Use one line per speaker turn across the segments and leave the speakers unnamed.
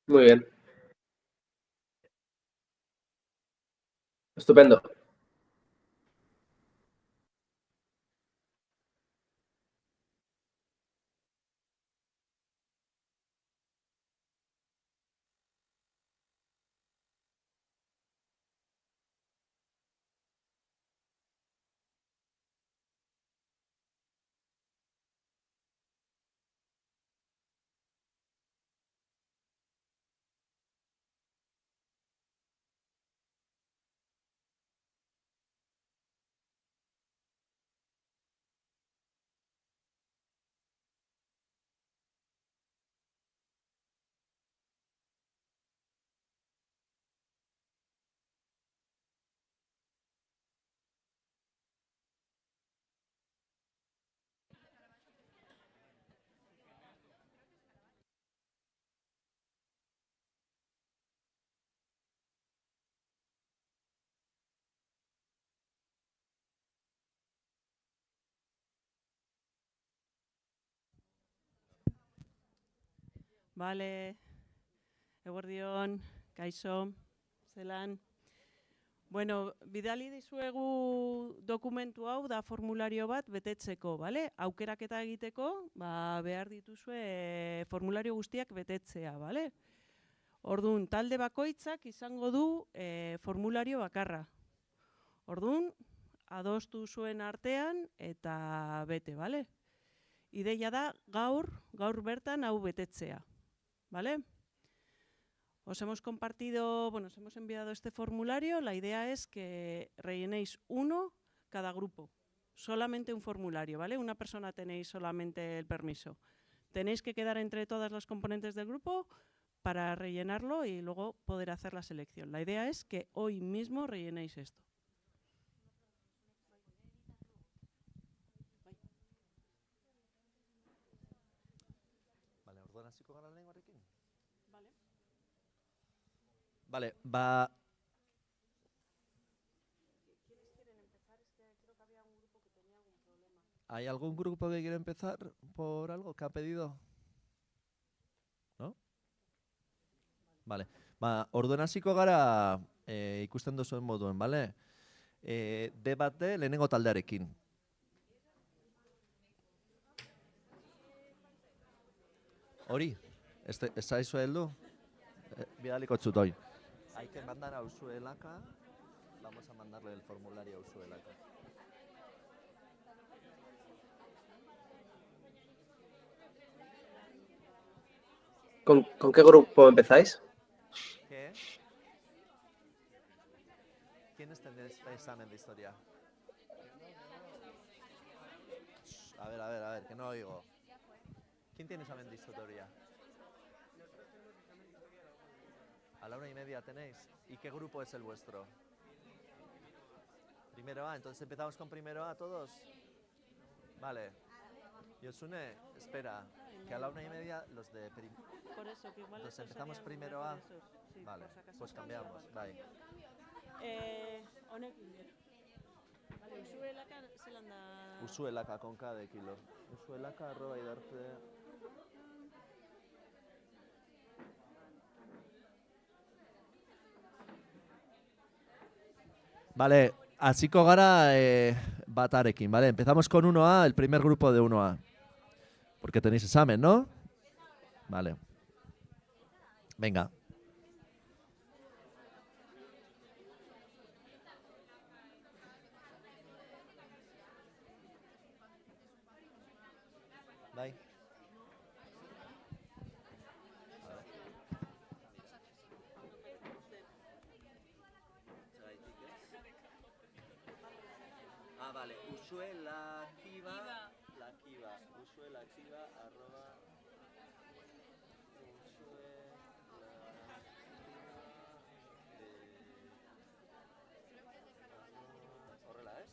Muy bien, estupendo.
Vale, eguerdion, kaixo, zelan. Bueno, bidali dizuegu dokumentu hau da formulario bat betetzeko, bale? Aukeraketa egiteko, behar dituzue formulario guztiak betetzea, bale? Orduan, talde bakoitzak izango du formulario bakarra. Orduan, adostu zuen artean eta bete, bale? Ideia da gaur bertan hau betetzea, bale? Os hemos enviado este formulario. La idea es que rellenéis uno cada grupo. Solamente un formulario, ¿vale? Una persona tenéis solamente el permiso. Tenéis que quedar entre todas las componentes del grupo para rellenarlo y luego poder hacer la selección. La idea es que hoy mismo rellenéis esto.
Vale, orduan hasiko gara lehenengoarekin?
Vale.
Vale,
¿Quiénes quieren empezar? Es que creo que había un grupo que tenía algún problema.
¿hay algún grupo que quiere empezar por algo que ha pedido? ¿No? Vale, orduan hasiko gara ikusten duzuen moduen, bale? Debate lehenengo taldearekin. Hori, ez zaizu heldu? Bidaliko txut, Hay que mandar a Usuelaka. Vamos a mandarle el formulario a Usuelaka.
¿Con qué grupo empezáis?
¿Qué? ¿Quiénes tenéis examen de historia? A ver, que no oigo. ¿Quién tiene examen de historia? A la 1:30 tenéis. ¿Y qué grupo es el vuestro? Primero A, entonces empezamos con primero A todos. Vale. Yosune, espera, que a la 1:30 los de
Por eso, que igual
entonces
estos
empezamos
serían
primero A.
mejor esos. Sí,
Vale,
por si acaso
pues cambiamos. Bye.
Honekin gero. Vale, Usuelaka zelan da...
Usuelaka con K de kilo. Usuelaka arroba idarte. Vale, hasiko gara batarekin, ¿vale? Empezamos con 1A, el primer grupo de 1A. Porque tenéis examen, ¿no? Vale. Venga. Bye. Ah, vale. Usuela activa. La activa. Usuela activa arroba. Horrela, ez?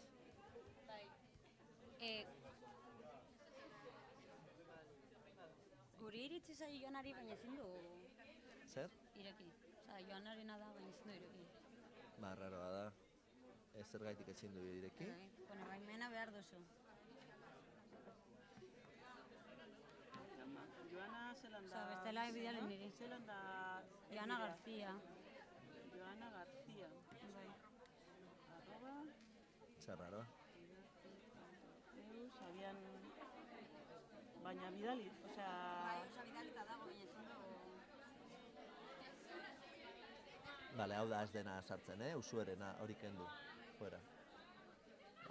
Guri iritsi zaio Joanari, baina ezin du
Zer?
ireki. Osa, Joanarena da, baina ezin du ireki.
Raroa da. Zer gaitik ezin du ireki?
Baimena behar duzu.
Joana zelan da?
Osa, bestela bidali niri.
Zelan da?
Joana García.
Joana García.
Bai.
Arroba,
Zer raro.
eus, agian... Baina bidali, osea...
Osa, bidalita dago, baina ezin dugu.
Vale, hau da ez dena sartzen, usuerena hori kendu. Fuera.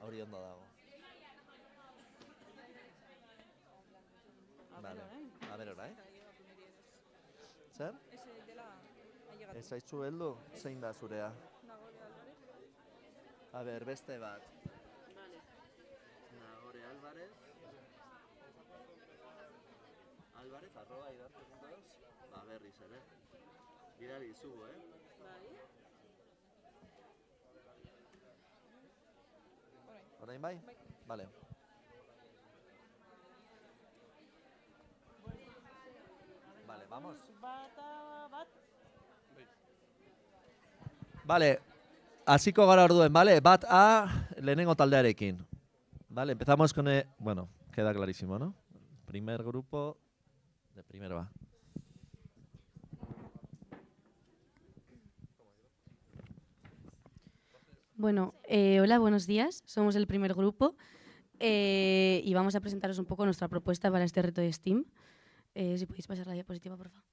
Hori ondo dago. Vale. A ver, orain. Zer? Ez zaitzu heldu? Zein da zurea? A ber, beste bat.
Vale.
Nagore Álvarez. Álvarez@idarte.eus. Ba, berriz ere. Bidali dizugu,
Bai.
Orain bai? Vale. Vale, vamos.
Bat.
Vale, hasiko gara orduen, vale? Bat A lehenengo taldearekin. Vale, empezamos con el... Bueno, queda clarísimo, ¿no? Primer grupo de primero A.
Bueno, hola, buenos días. Somos el primer grupo y vamos a presentaros un poco nuestra propuesta para este reto de STEAM. Si podéis pasar la diapositiva, por favor.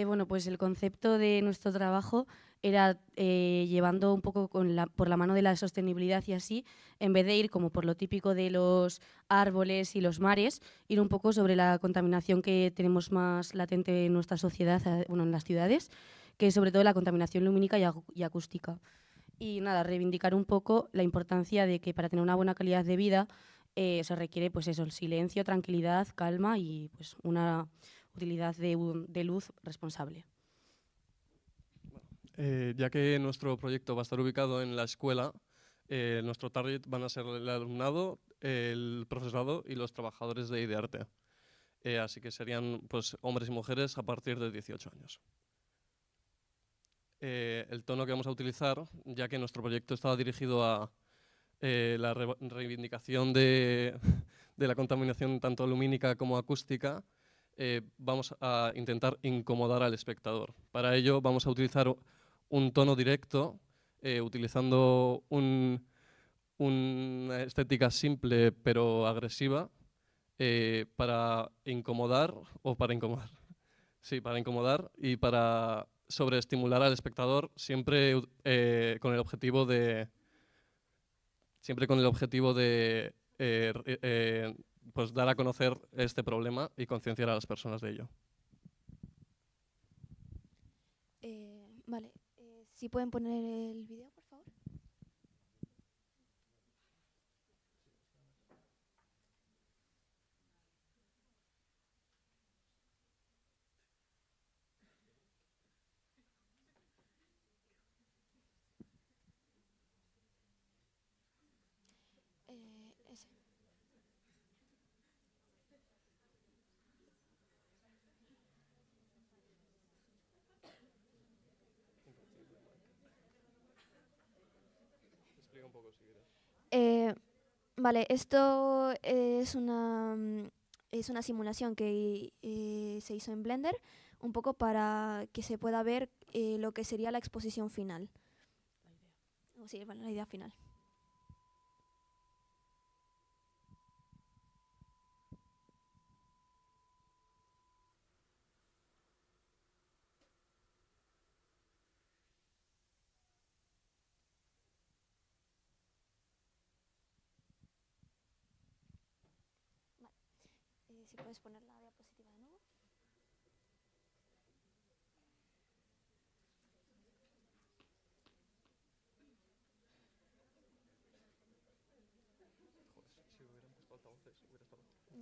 Bueno, pues el concepto de nuestro trabajo era llevando un poco por la mano de la sostenibilidad y así, en vez de ir como por lo típico de los árboles y los mares, ir un poco sobre la contaminación que tenemos más latente en nuestra sociedad, bueno, en las ciudades, que es sobre todo la contaminación lumínica y acústica. Y nada, reivindicar un poco la importancia de que para tener una buena calidad de vida se requiere pues eso, el silencio, tranquilidad, calma y pues una utilidad de luz responsable.
Ya que nuestro proyecto va a estar ubicado en la escuela, nuestro target van a ser el alumnado, el profesorado y los trabajadores de IDEARTE. Así que serían pues, hombres y mujeres a partir de 18 años. El tono que vamos a utilizar, ya que nuestro proyecto estaba dirigido a la reivindicación de la contaminación tanto lumínica como acústica, vamos a intentar incomodar al espectador. Para ello vamos a utilizar un tono directo, utilizando una estética simple pero agresiva para incomodar y para sobreestimular al espectador siempre con el objetivo de pues dar a conocer este problema y concienciar a las personas de ello.
Vale, si pueden poner el vídeo, por favor. Ese.
Explica un poco si quieres.
Vale, esto es una simulación que se hizo en Blender, un poco para que se pueda ver lo que sería la exposición final. Sí, bueno, la idea final. Si puedes poner la diapositiva de nuevo.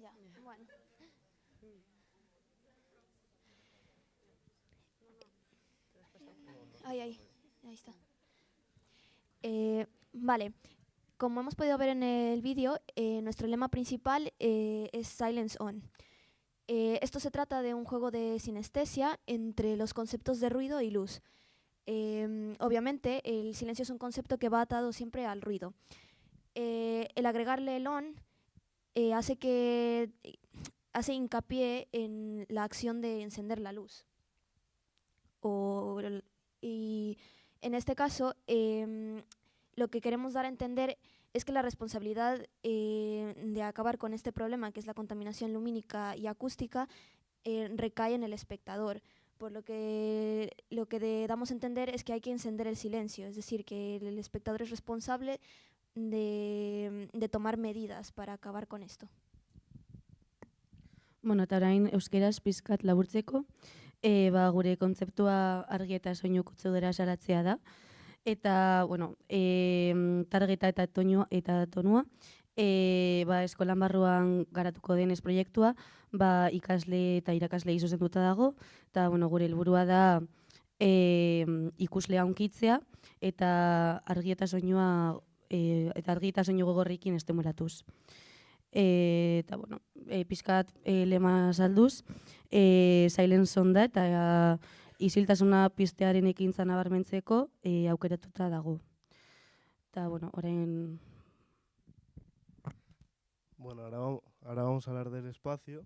Ya, bueno. Ahí está. Vale. Como hemos podido ver en el vídeo, nuestro lema principal es Silence On. Esto se trata de un juego de sinestesia entre los conceptos de ruido y luz. Obviamente, el silencio es un concepto que va atado siempre al ruido. El agregarle el on hace que hace hincapié en la acción de encender la luz. Y en este caso, lo que queremos dar a entender es que la responsabilidad de acabar con este problema, que es la contaminación lumínica y acústica, recae en el espectador. Por lo que damos a entender es que hay que encender el silencio, es decir, que el espectador es responsable de tomar medidas para acabar con esto.
Bueno, eta orain euskeraz pizkat laburtzeko, gure kontzeptua argi eta soinu kutsadura salatzea da. Eta, bueno, targeta eta tonua, eskolan barruan garatuko denez proiektua, ikasle eta irakaslei zuzenduta dago, eta, bueno, gure helburua da ikuslea hunkitzea eta argi eta soinu gogorrekin estimulatuz. Eta, bueno, pizkat lema salduz, Silence On da, eta isiltasuna piztearen ekintza nabarmentzeko aukeratuta dago. Eta, bueno, orain...
Bueno, ahora vamos a hablar del espacio,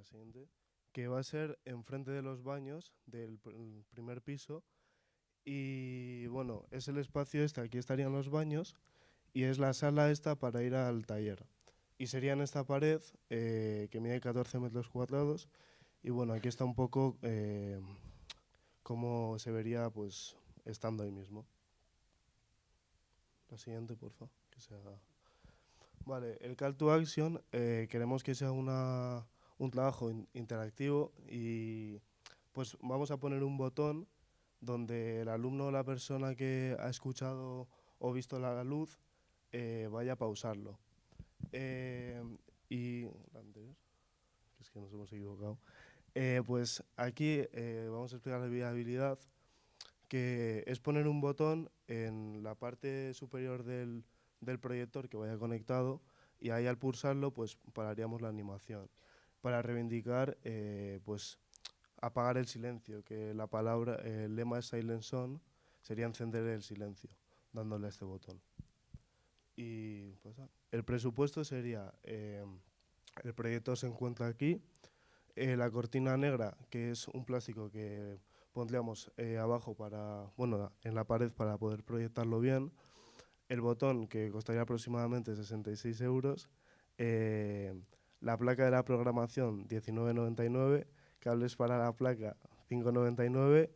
siguiente, que va a ser enfrente de los baños del primer piso. Y bueno, es el espacio este, aquí estarían los baños, y es la sala esta para ir al taller. Y sería en esta pared, que mide 14 metros cuadrados, y bueno, aquí está un poco cómo se vería pues estando ahí mismo. La siguiente, por favor, que se haga. Vale, el Call to Action queremos que sea un trabajo interactivo, y pues vamos a poner un botón donde el alumno o la persona que ha escuchado o visto la luz vaya a pausarlo. Y la anterior, que es que nos hemos equivocado. Pues aquí vamos a explicar la viabilidad, que es poner un botón en la parte superior del proyector que vaya conectado, y ahí al pulsarlo pues pararíamos la animación para reivindicar pues apagar el silencio, que el lema es Silence On, sería encender el silencio dándole a este botón. Y pues, el presupuesto sería, el proyector se encuentra aquí, la cortina negra, que es un plástico que pondríamos abajo en la pared para poder proyectarlo bien, el botón, que costaría aproximadamente 66 euros, la placa de la programación 19,99, cables para la placa 5,99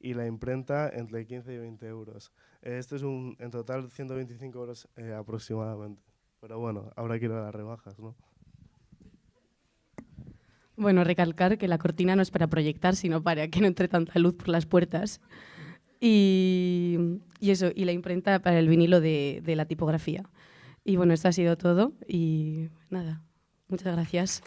y la imprenta entre 15 y 20 euros. Esto es en total 125 euros aproximadamente. Pero bueno, ahora quiero las rebajas, ¿no?
Bueno, recalcar que la cortina no es para proyectar, sino para que no entre tanta luz por las puertas. Y eso, y la imprenta para el vinilo de la tipografía. Y bueno, esto ha sido todo y nada, muchas gracias.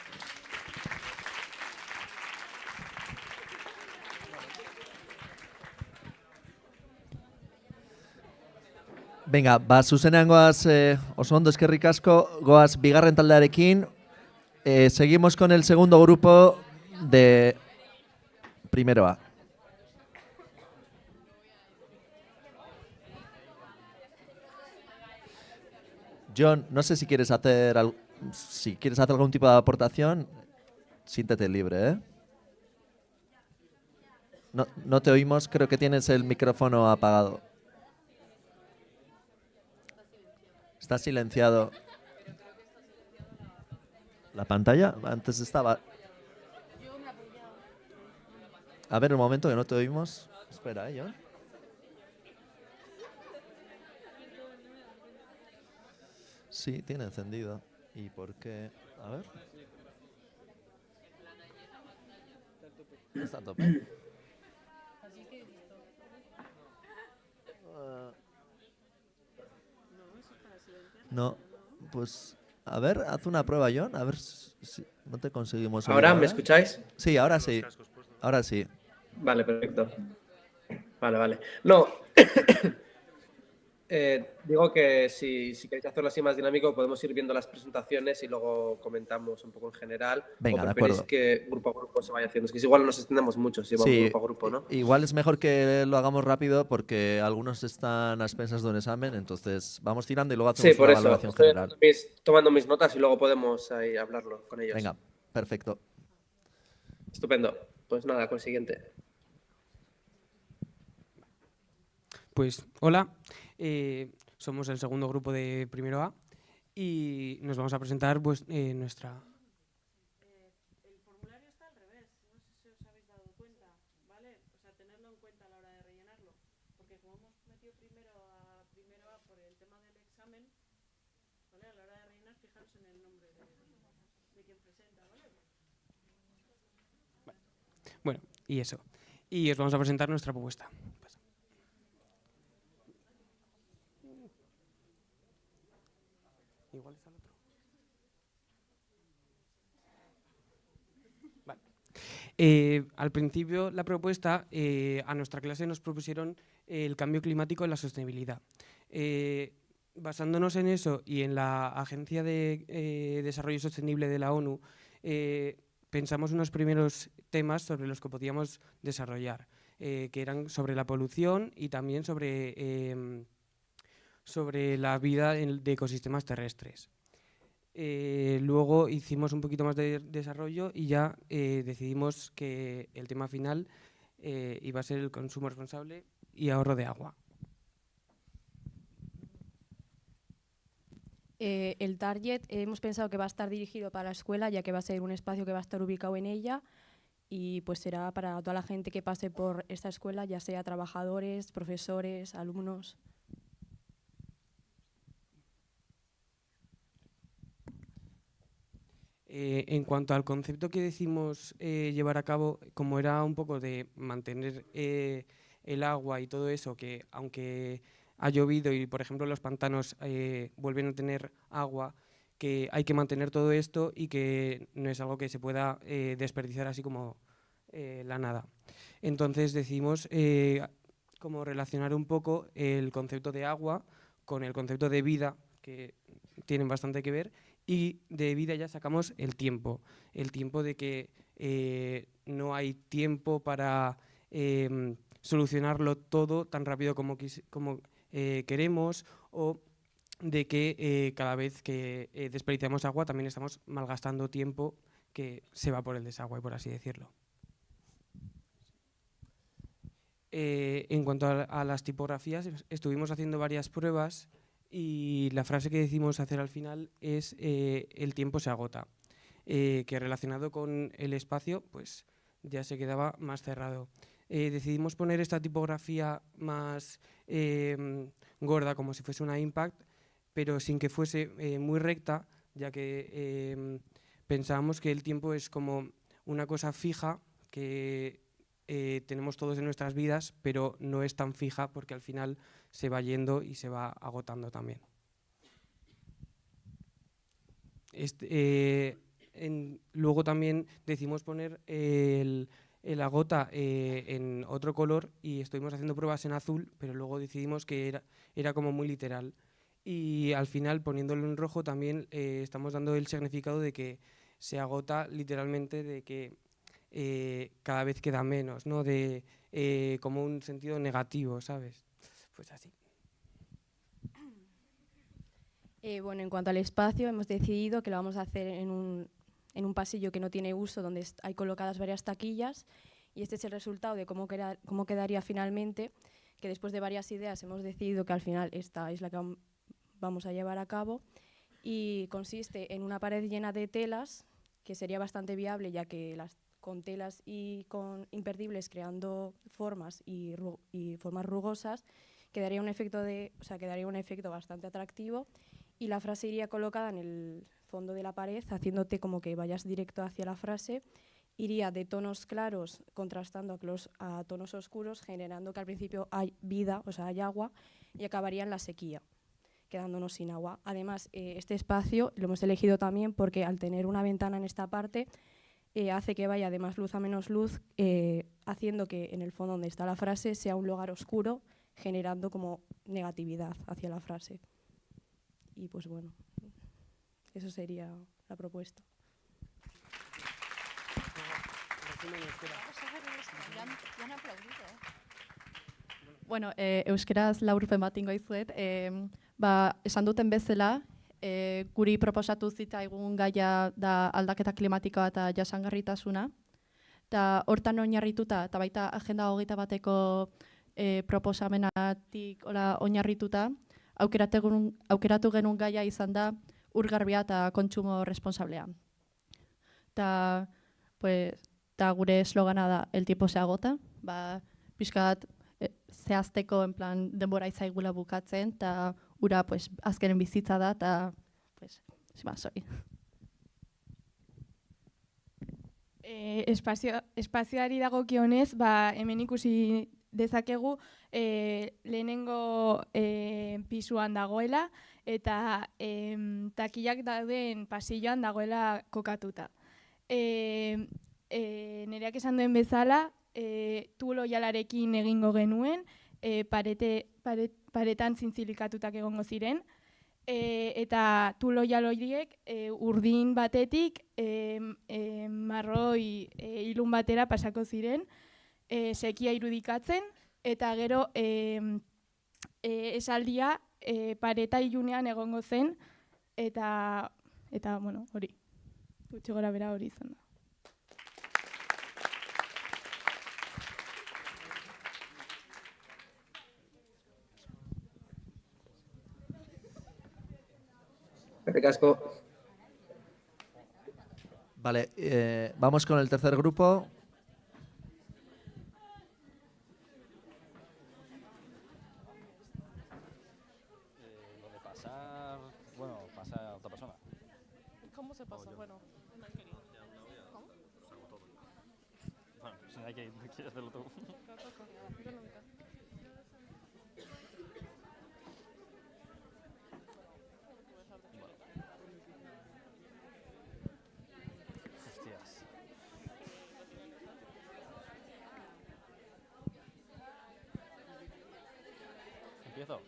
Venga, zuzenean goaz, oso ondo eskerrik asko, goaz bigarren taldearekin. Seguimos con el segundo grupo de primero A. John, no sé si quieres hacer algún tipo de aportación, siéntete libre, ¿eh? No te oímos, creo que tienes el micrófono apagado. Está silenciado. ¿La pantalla? Antes estaba... A ver, un momento, que no te oímos. Espera, John. Sí, tiene encendido. ¿Y por qué? A ver. Está a tope. No, pues a ver, haz una prueba, John, a ver si no te conseguimos oír.
¿Ahora me escucháis?
Sí, ahora sí. Ahora sí.
Vale, perfecto. Vale. No. Digo que si queréis hacerlo así más dinámico, podemos ir viendo las presentaciones y luego comentamos un poco en general.
Venga,
o
de
preferís
acuerdo.
que grupo a grupo se vaya haciendo. Es que igual nos extendemos mucho si vamos
Sí,
grupo a grupo, ¿no?
igual es mejor que lo hagamos rápido porque algunos están a expensas de un examen, entonces vamos tirando y luego
Sí,
hacemos
por
una
eso.
valoración
Estoy
general.
tomando mis notas y luego podemos ahí hablarlo con ellos.
Venga, perfecto.
Estupendo. Pues nada, con el siguiente.
Pues hola, somos el segundo grupo de primero A y nos vamos a presentar pues, nuestra...
El formulario está al revés, no sé si os habéis dado cuenta, ¿vale? O sea, tenerlo en cuenta a la hora de rellenarlo, porque como hemos metido primero A por el tema del examen, ¿vale? A la hora de rellenar, fijaros en el nombre de quien presenta, ¿vale?
Bueno, y eso. Y os vamos a presentar nuestra propuesta. Igual está el otro. Vale. Al principio, la propuesta, a nuestra clase nos propusieron el cambio climático y la sostenibilidad. Basándonos en eso y en la Agencia de Desarrollo Sostenible de la ONU, pensamos unos primeros temas sobre los que podíamos desarrollar, que eran sobre la polución y también sobre la vida de ecosistemas terrestres. Luego hicimos un poquito más de desarrollo y ya decidimos que el tema final iba a ser el consumo responsable y ahorro de agua.
El target hemos pensado que va a estar dirigido para la escuela, ya que va a ser un espacio que va a estar ubicado en ella y pues será para toda la gente que pase por esta escuela, ya sea trabajadores, profesores, alumnos.
En cuanto al concepto que decimos llevar a cabo, como era un poco de mantener el agua y todo eso, que aunque ha llovido y, por ejemplo, los pantanos vuelven a tener agua, que hay que mantener todo esto y que no es algo que se pueda desperdiciar así como la nada. Entonces decidimos como relacionar un poco el concepto de agua con el concepto de vida, que tienen bastante que ver, y de vida ya sacamos el tiempo de que no hay tiempo para solucionarlo todo tan rápido como queremos, o de que cada vez que desperdiciamos agua también estamos malgastando tiempo que se va por el desagüe, por así decirlo. En cuanto a las tipografías, estuvimos haciendo varias pruebas y la frase que decimos hacer al final es el tiempo se agota, que relacionado con el espacio pues ya se quedaba más cerrado. Decidimos poner esta tipografía más gorda, como si fuese una impact, pero sin que fuese muy recta, ya que pensábamos que el tiempo es como una cosa fija que tenemos todos en nuestras vidas, pero no es tan fija porque al final se va yendo y se va agotando también. Luego también decidimos poner el agota en otro color y estuvimos haciendo pruebas en azul, pero luego decidimos que era como muy literal. Y al final, poniéndolo en rojo, también estamos dando el significado de que se agota literalmente, de que cada vez queda menos, ¿no? De como un sentido negativo, ¿sabes? Pues así.
Bueno, en cuanto al espacio, hemos decidido que lo vamos a hacer en un pasillo que no tiene uso, donde hay colocadas varias taquillas, y este es el resultado de cómo quedaría finalmente, que después de varias ideas hemos decidido que al final esta es la que vamos a llevar a cabo, y consiste en una pared llena de telas, que sería bastante viable, ya que con telas y con imperdibles creando formas y formas rugosas, quedaría un efecto bastante atractivo, y la frase iría colocada en el fondo de la pared, haciéndote como que vayas directo hacia la frase. Iría de tonos claros contrastando a tonos oscuros, generando que al principio hay vida, o sea, hay agua, y acabaría en la sequía, quedándonos sin agua. Además, este espacio lo hemos elegido también porque al tener una ventana en esta parte, hace que vaya de más luz a menos luz, haciendo que en el fondo donde está la frase sea un lugar oscuro, generando como negatividad hacia la frase. Y pues bueno, eso sería la propuesta.
Bueno, euskeraz laburpen bat ingo dizuet. Esan duten bezala, guri proposatu zitzaigun gaia da aldaketa klimatikoa eta jasangarritasuna. Eta hortan oinarrituta, eta baita Agenda 21 proposamenatik oinarrituta, aukeratu genuen gaia izan da urgarbia eta kontsumo responsablea. Eta gure eslogana da el tiempo se agota, pixkat zehazteko en plan denbora izaigula bukatzen, eta ura azkenen bizitza da, eta sori.
Espazioari dagokionez, hemen ikusi dezakegu lehenengo pisuan dagoela, eta takilak dauden pasilloan dagoela kokatuta. Nereak esan duen bezala, tulo jalarekin egingo genuen, paretan zintzilikatutak egongo ziren, eta tulo jalo horiek urdin batetik marroi ilun batera pasako ziren, sekia irudikatzen, eta gero esaldia pareta ilunean egongo zen, eta hori, gutxi gora bera hori izan da.
Casco.
Vale, vamos con el tercer grupo.
Lo de pasar, bueno, pasa a otra persona.
¿Cómo se pasa? Bueno, ¿cómo?
Bueno, si hay que quieres hacerlo tú. ¿Empiezo?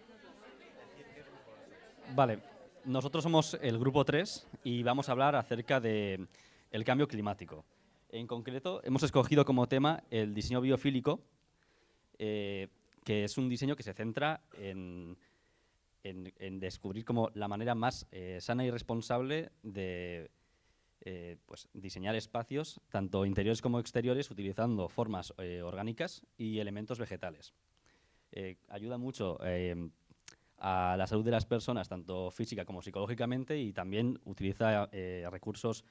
Vale, nosotros somos el grupo 3 y vamos a hablar acerca del cambio climático. En concreto, hemos escogido como tema el diseño biofílico, que es un diseño que se centra en descubrir como la manera más sana y responsable de diseñar espacios, tanto interiores como exteriores, utilizando formas orgánicas y elementos vegetales. Ayuda mucho a la salud de las personas, tanto física como psicológicamente, y también utiliza recursos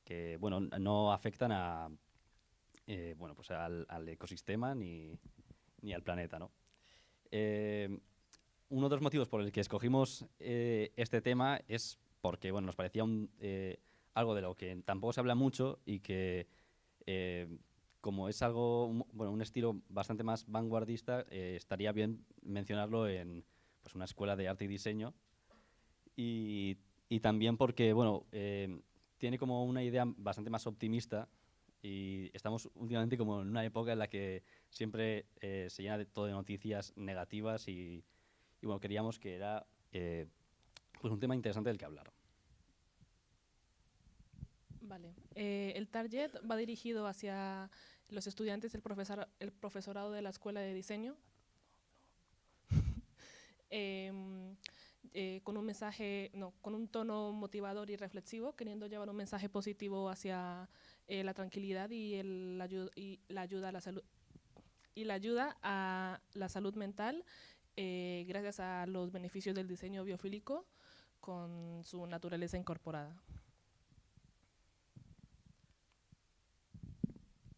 que no afectan al ecosistema ni al planeta, ¿no? Uno de los motivos por el que escogimos este tema es porque nos parecía algo de lo que tampoco se habla mucho y que como es algo, un estilo bastante más vanguardista, estaría bien mencionarlo en una escuela de arte y diseño, y también porque tiene como una idea bastante más optimista, y estamos últimamente como en una época en la que siempre se llena de todo de noticias negativas, y queríamos que era un tema interesante del que hablar.
Vale, el target va dirigido hacia los estudiantes del profesorado de la escuela de diseño, con un mensaje, con un tono motivador y reflexivo, queriendo llevar un mensaje positivo hacia la tranquilidad y la ayuda a la salud mental, gracias a los beneficios del diseño biofílico con su naturaleza incorporada.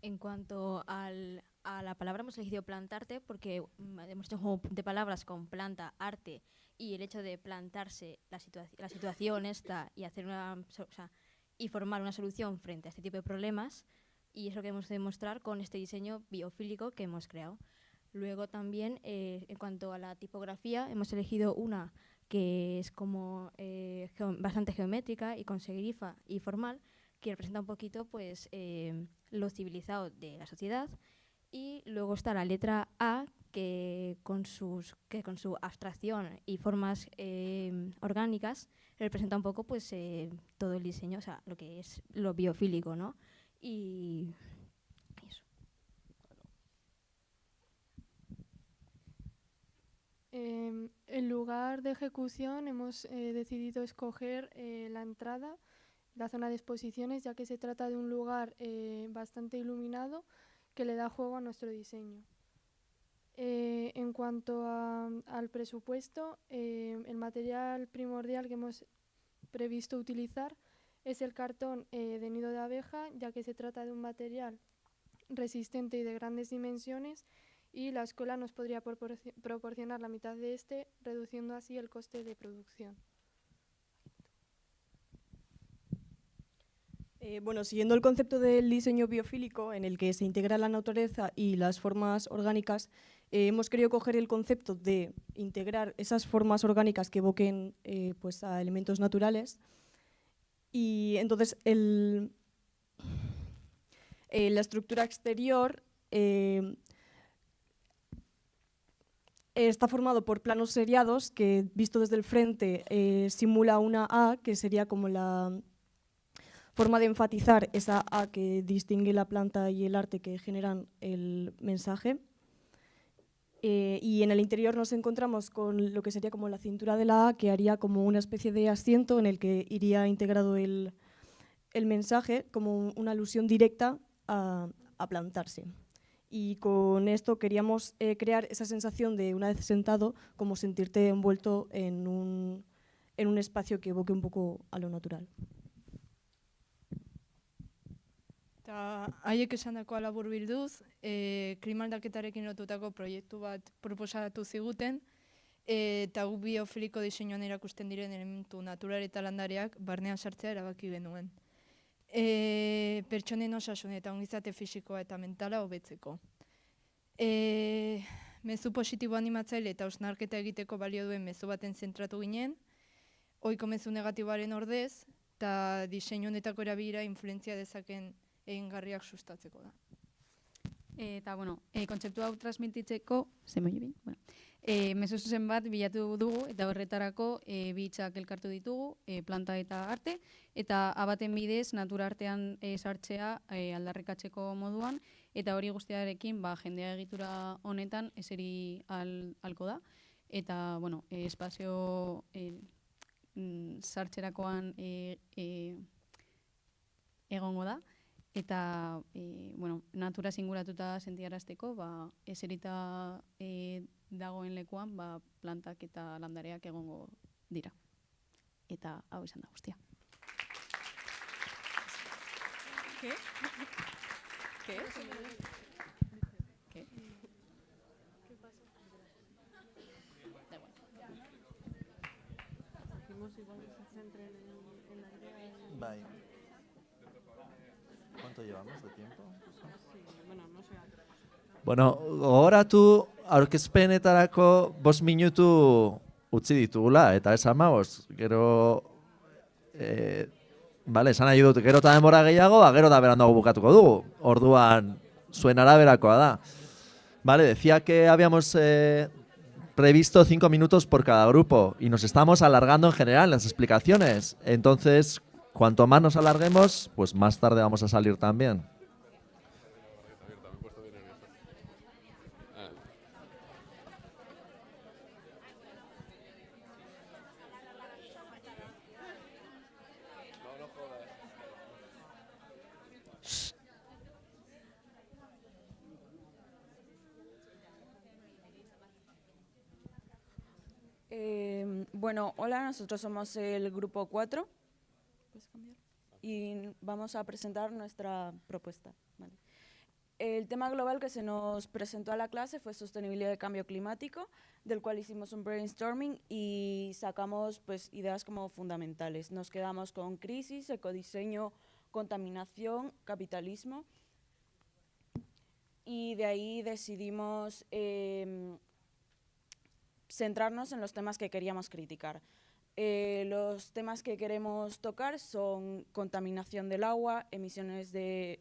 En cuanto a la palabra, hemos elegido plantarte porque hemos hecho un juego de palabras con planta, arte, y el hecho de plantarse la situación esta y hacer y formar una solución frente a este tipo de problemas, y es lo que hemos de demostrar con este diseño biofílico que hemos creado. Luego también, en cuanto a la tipografía, hemos elegido una que es como bastante geométrica y con serifa y formal, que representa un poquito lo civilizado de la sociedad. Y luego está la letra A, que con con su abstracción y formas orgánicas representa un poco pues todo el diseño, o sea, lo que es lo biofílico, ¿no? Y eso.
En lugar de ejecución hemos decidido escoger la entrada, la zona de exposiciones, ya que se trata de un lugar bastante iluminado que le da juego a nuestro diseño. En cuanto al presupuesto, el material primordial que hemos previsto utilizar es el cartón de nido de abeja, ya que se trata de un material resistente y de grandes dimensiones, y la escuela nos podría proporcionar la mitad de este, reduciendo así el coste de producción.
Bueno, siguiendo el concepto del diseño biofílico, en el que se integra la naturaleza y las formas orgánicas, hemos querido coger el concepto de integrar esas formas orgánicas que evoquen pues a elementos naturales. Y entonces la estructura exterior está formado por planos seriados que, visto desde el frente, simula una A, que sería como la forma de enfatizar esa A que distingue la planta y el arte que generan el mensaje. Y en el interior nos encontramos con lo que sería como la cintura de la A, que haría como una especie de asiento en el que iría integrado el mensaje, como una alusión directa a plantarse. Y con esto queríamos crear esa sensación de, una vez sentado, como sentirte envuelto en un espacio que evoque un poco a lo natural.
Haiek esandakoa laburbilduz, klima aldaketarekin lotutako proiektu bat proposatu ziguten, eta guk biofiliko diseinuan erakusten diren elementu natural eta landareak barnean sartzea erabaki genuen. Pertsonen osasun eta ongizate fisikoa eta mentala hobetzeko. Mezu positibo animatzaile eta hausnarketa egiteko balio duen mezu baten zentratu ginen, ohiko mezu negatiboaren ordez, eta diseinu honetako erabilera influentzia dezaken egingarriak sustatzeko da.
Eta, bueno, kontzeptu hau transmititzeko, mezu zuzen bat bilatu dugu, eta horretarako bi hitzak elkartu ditugu, planta eta arte, eta abaten bidez natura artean sartzea aldarrikatzeko moduan, eta hori guztiarekin jendea egitura honetan eseri alko da, eta, bueno, espazio sartzerakoan egongo da, eta natura singuratuta sentiarazteko eserita dagoen lekuan plantak eta landareak egongo dira. Eta hau izan da guztia.
¿Qué?
¿Qué?
¿Qué?
¿Qué pasa? Da igual. Dijimos igual que se centren en la idea.
Bye. ¿Cuánto llevamos de tiempo?
Sí, bueno, no sé.
Bueno, gogoratu aurkezpenetarako 5 minutu utzi ditugula, eta ez 15, gero, esan nahi dut, gero eta denbora gehiago, gero da berandago bukatuko dugu, orduan zuen araberakoa da. Vale, decía que habíamos previsto 5 minutos por cada grupo y nos estamos alargando en general en las explicaciones, entonces cuanto más nos alarguemos, pues más tarde vamos a salir también.
Bueno, hola, nosotros somos el grupo 4 y vamos a presentar nuestra propuesta. Vale. El tema global que se nos presentó a la clase fue sostenibilidad de cambio climático, del cual hicimos un brainstorming y sacamos ideas como fundamentales. Nos quedamos con crisis, ecodiseño, contaminación, capitalismo, y de ahí decidimos centrarnos en los temas que queríamos criticar. Los temas que queremos tocar son contaminación del agua, emisiones de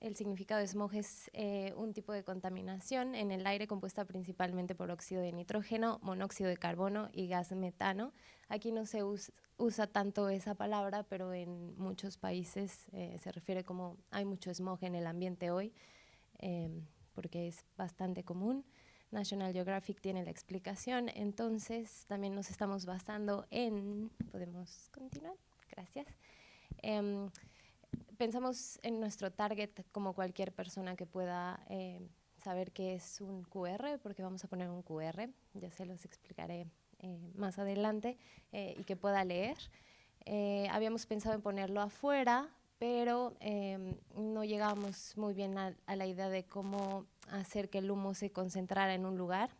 El significado de smog es un tipo de contaminación en el aire compuesta principalmente por óxido de nitrógeno, monóxido de carbono y gas metano. Aquí no se usa tanto esa palabra, pero en muchos países se refiere como hay mucho smog en el ambiente hoy, porque es bastante común. National Geographic tiene la explicación, entonces también nos estamos basando en... ¿Podemos continuar? Gracias. Pensamos en nuestro target como cualquier persona que pueda saber qué es un QR, porque vamos a poner un QR, ya se los explicaré más adelante, y que pueda leer. Habíamos pensado en ponerlo afuera, pero no llegábamos muy bien a la idea de cómo hacer que el humo se concentrara en un lugar.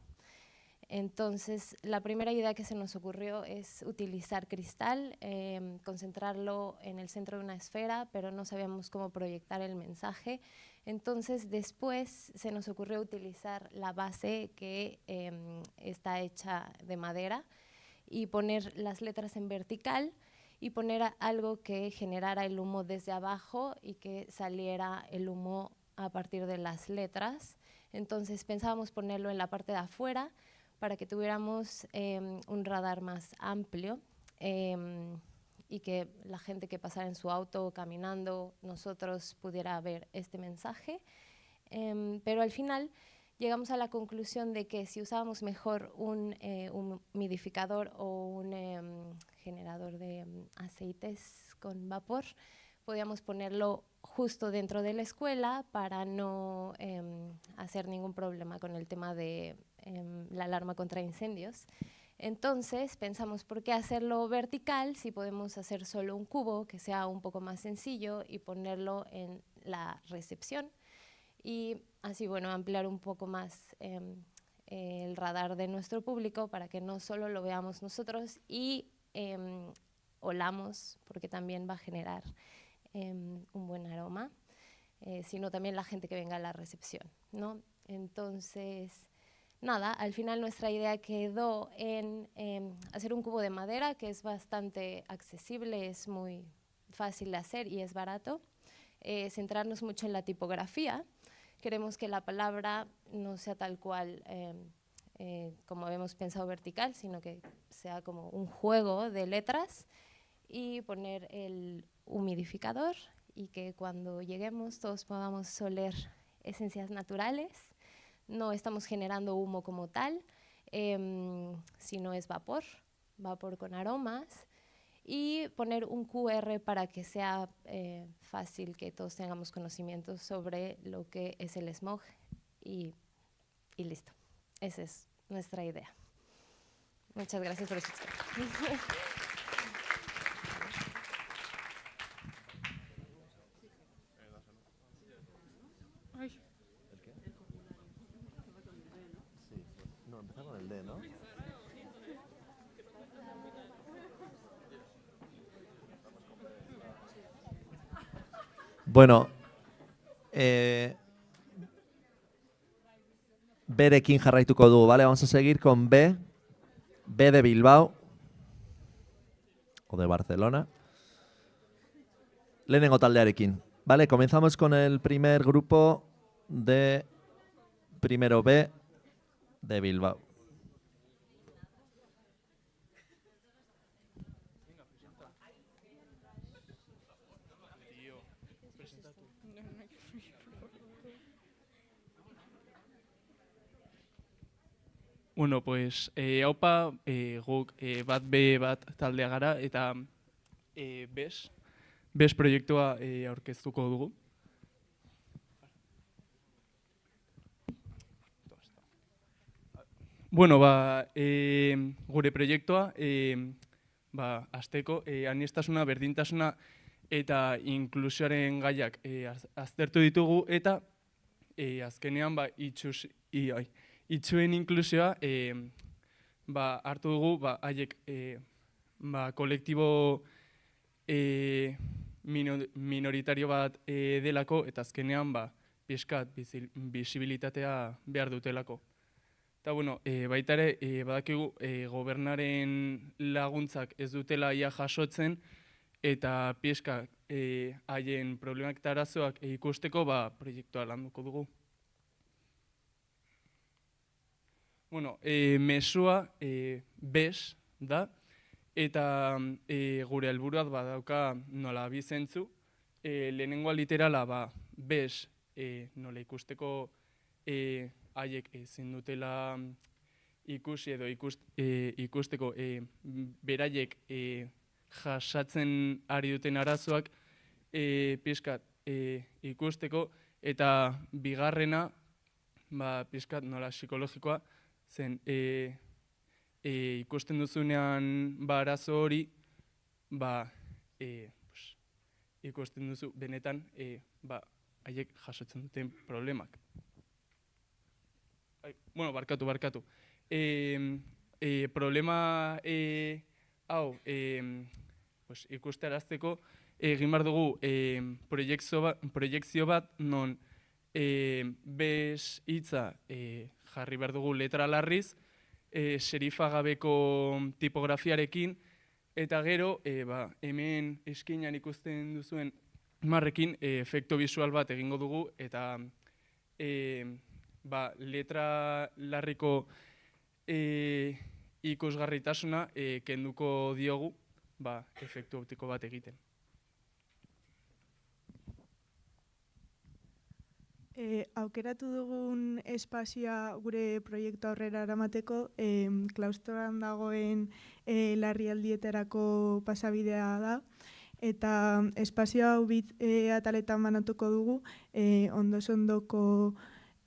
Entonces, la primera idea que se nos ocurrió es utilizar cristal, concentrarlo en el centro de una esfera, pero no sabíamos cómo proyectar el mensaje. Entonces, después se nos ocurrió utilizar la base que está hecha de madera y poner las letras en vertical y poner algo que generara el humo desde abajo y que saliera el humo a partir de las letras. Entonces, pensábamos ponerlo en la parte de afuera, para que tuviéramos un radar más amplio y que la gente que pasara en su auto o caminando, nosotros pudiera ver este mensaje. Pero al final llegamos a la conclusión de que si usábamos mejor un humidificador o un generador de aceites con vapor, podíamos ponerlo justo dentro de la escuela para no hacer ningún problema con el tema de la alarma contra incendios. Entonces pensamos, ¿por qué hacerlo vertical si podemos hacer solo un cubo que sea un poco más sencillo y ponerlo en la recepción? Y así, bueno, ampliar un poco más el radar de nuestro público para que no solo lo veamos nosotros y olamos, porque también va a generar un buen aroma, sino también la gente que venga a la recepción, ¿no? Entonces, nada, al final nuestra idea quedó en hacer un cubo de madera que es bastante accesible, es muy fácil de hacer y es barato. Centrarnos mucho en la tipografía. Queremos que la palabra no sea tal cual como habíamos pensado vertical, sino que sea como un juego de letras y poner el humidificador y que cuando lleguemos todos podamos oler esencias naturales. No estamos generando humo como tal, sino es vapor con aromas, y poner un QR para que sea fácil que todos tengamos conocimiento sobre lo que es el smog y listo. Esa es nuestra idea. Muchas gracias por escuchar.
No, empezar con el D, ¿no? Bueno, Berekin jarraituko dugu, ¿vale? Vamos a seguir con B de Bilbao o de Barcelona. Lehenengo taldearekin, ¿vale? Comenzamos con el primer grupo de primero B de Bilbao.
Bueno, pues, haupa, guk bat B bat taldea gara eta BES proiektua aurkeztuko dugu. Bueno, gure proiektua, hasteko, aniztasuna, berdintasuna eta inklusioaren gaiak aztertu ditugu eta azkenean itxuen inklusioa hartu dugu haiek kolektibo minoritario bat delako eta azkenean pixkat bisibilitatea behar dutelako. Eta bueno, baita ere, badakigu gobernaren laguntzak ez dutela ia jasotzen eta pixka haien problemak eta arazoak ikusteko proiektua landuko dugu. Bueno, mesua BES da, eta gure helburuak badauka nola bi zentzu. Lehenengoa literala BES nola ikusteko haiek ezin dutela ikusi edo ikusteko beraiek jasatzen ari duten arazoak pixkat ikusteko, eta bigarrena pixkat nola psikologikoa zen ikusten duzunean arazo hori ikusten duzu benetan haiek jasotzen duten problemak. Bueno, barkatu. Problema hau ikustearazteko egin behar dugu proiekzio bat non BES hitza jarri behar dugu letra larriz, serifa gabeko tipografiarekin, eta gero hemen eskinan ikusten duzuen marrekin efekto visual bat egingo dugu, eta letra larriko ikusgarritasuna kenduko diogu efektu optiko bat egiten.
Aukeratu dugun espazioa gure proiektu aurrera eramateko, klaustroan dagoen larrialdietarako pasabidea da, eta espazio hau ataletan banatuko dugu, ondoko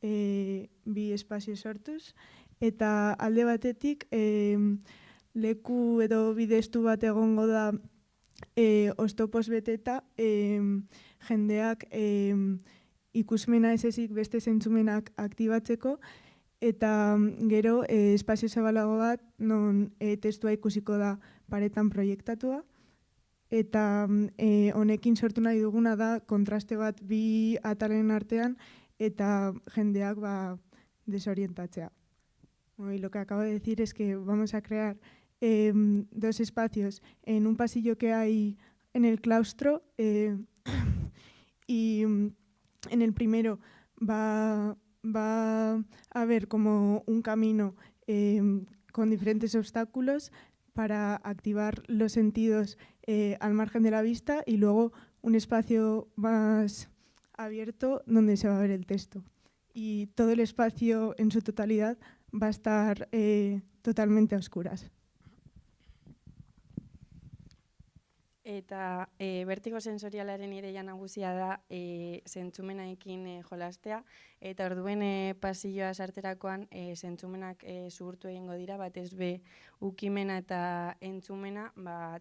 bi espazio sortuz, eta alde batetik leku edo bidestu bat egongo da oztopoz beteta, jendeak ikusmena ez ezik beste zentzumenak aktibatzeko, eta gero espazio zabalago bat non testua ikusiko da paretan proiektatua, eta honekin sortu nahi duguna da kontraste bat bi atalen artean eta jendeak desorientatzea. Y lo que acabo de decir es que vamos a crear dos espacios en un pasillo que hay en el claustro y en el primero va a haber como un camino con diferentes obstáculos para activar los sentidos al margen de la vista, y luego un espacio más abierto donde se va a ver el texto. Y todo el espacio en su totalidad va a estar totalmente a oscuras.
Eta bertigo sensorialaren ideia nagusia da zentzumenaekin jolastea, eta orduen pasilloa sarterakoan zentzumenak zuhurtu egingo dira, batez be ukimena eta entzumena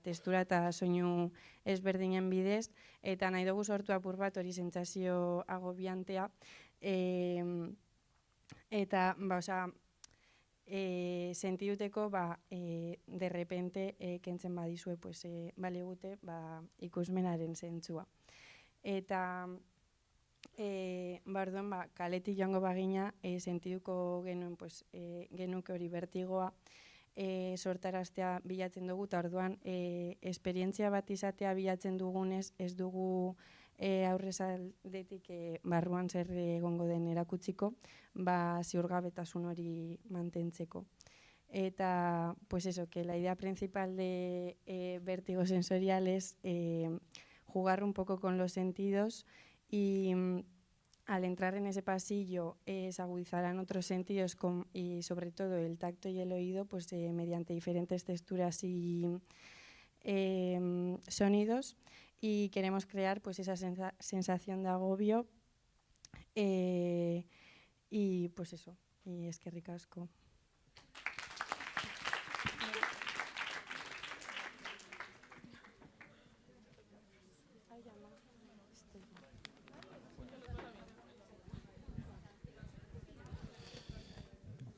testura eta soinu ezberdinen bidez, eta nahi dugu sortu apur bat hori sentsazio agobiantea, eta sentiduteko de repente kentzen badizue baligute ikusmenaren zentzua. Eta orduan kaletik joango bagina sentiduko genuen genuke hori bertigoa sortaraztea bilatzen dugu, eta orduan esperientzia bat izatea bilatzen dugunez ez dugu aurrezaldetik barruan zer egongo den erakutsiko, ziurgabetasun hori mantentzeko. Eta, pues eso, que la idea principal de vértigo sensorial es jugar un poco con los sentidos, y al entrar en ese pasillo se agudizarán otros sentidos y sobre todo el tacto y el oído, pues mediante diferentes texturas y sonidos. Y queremos crear pues esa sensación de agobio y pues eso, y eskerrik asko.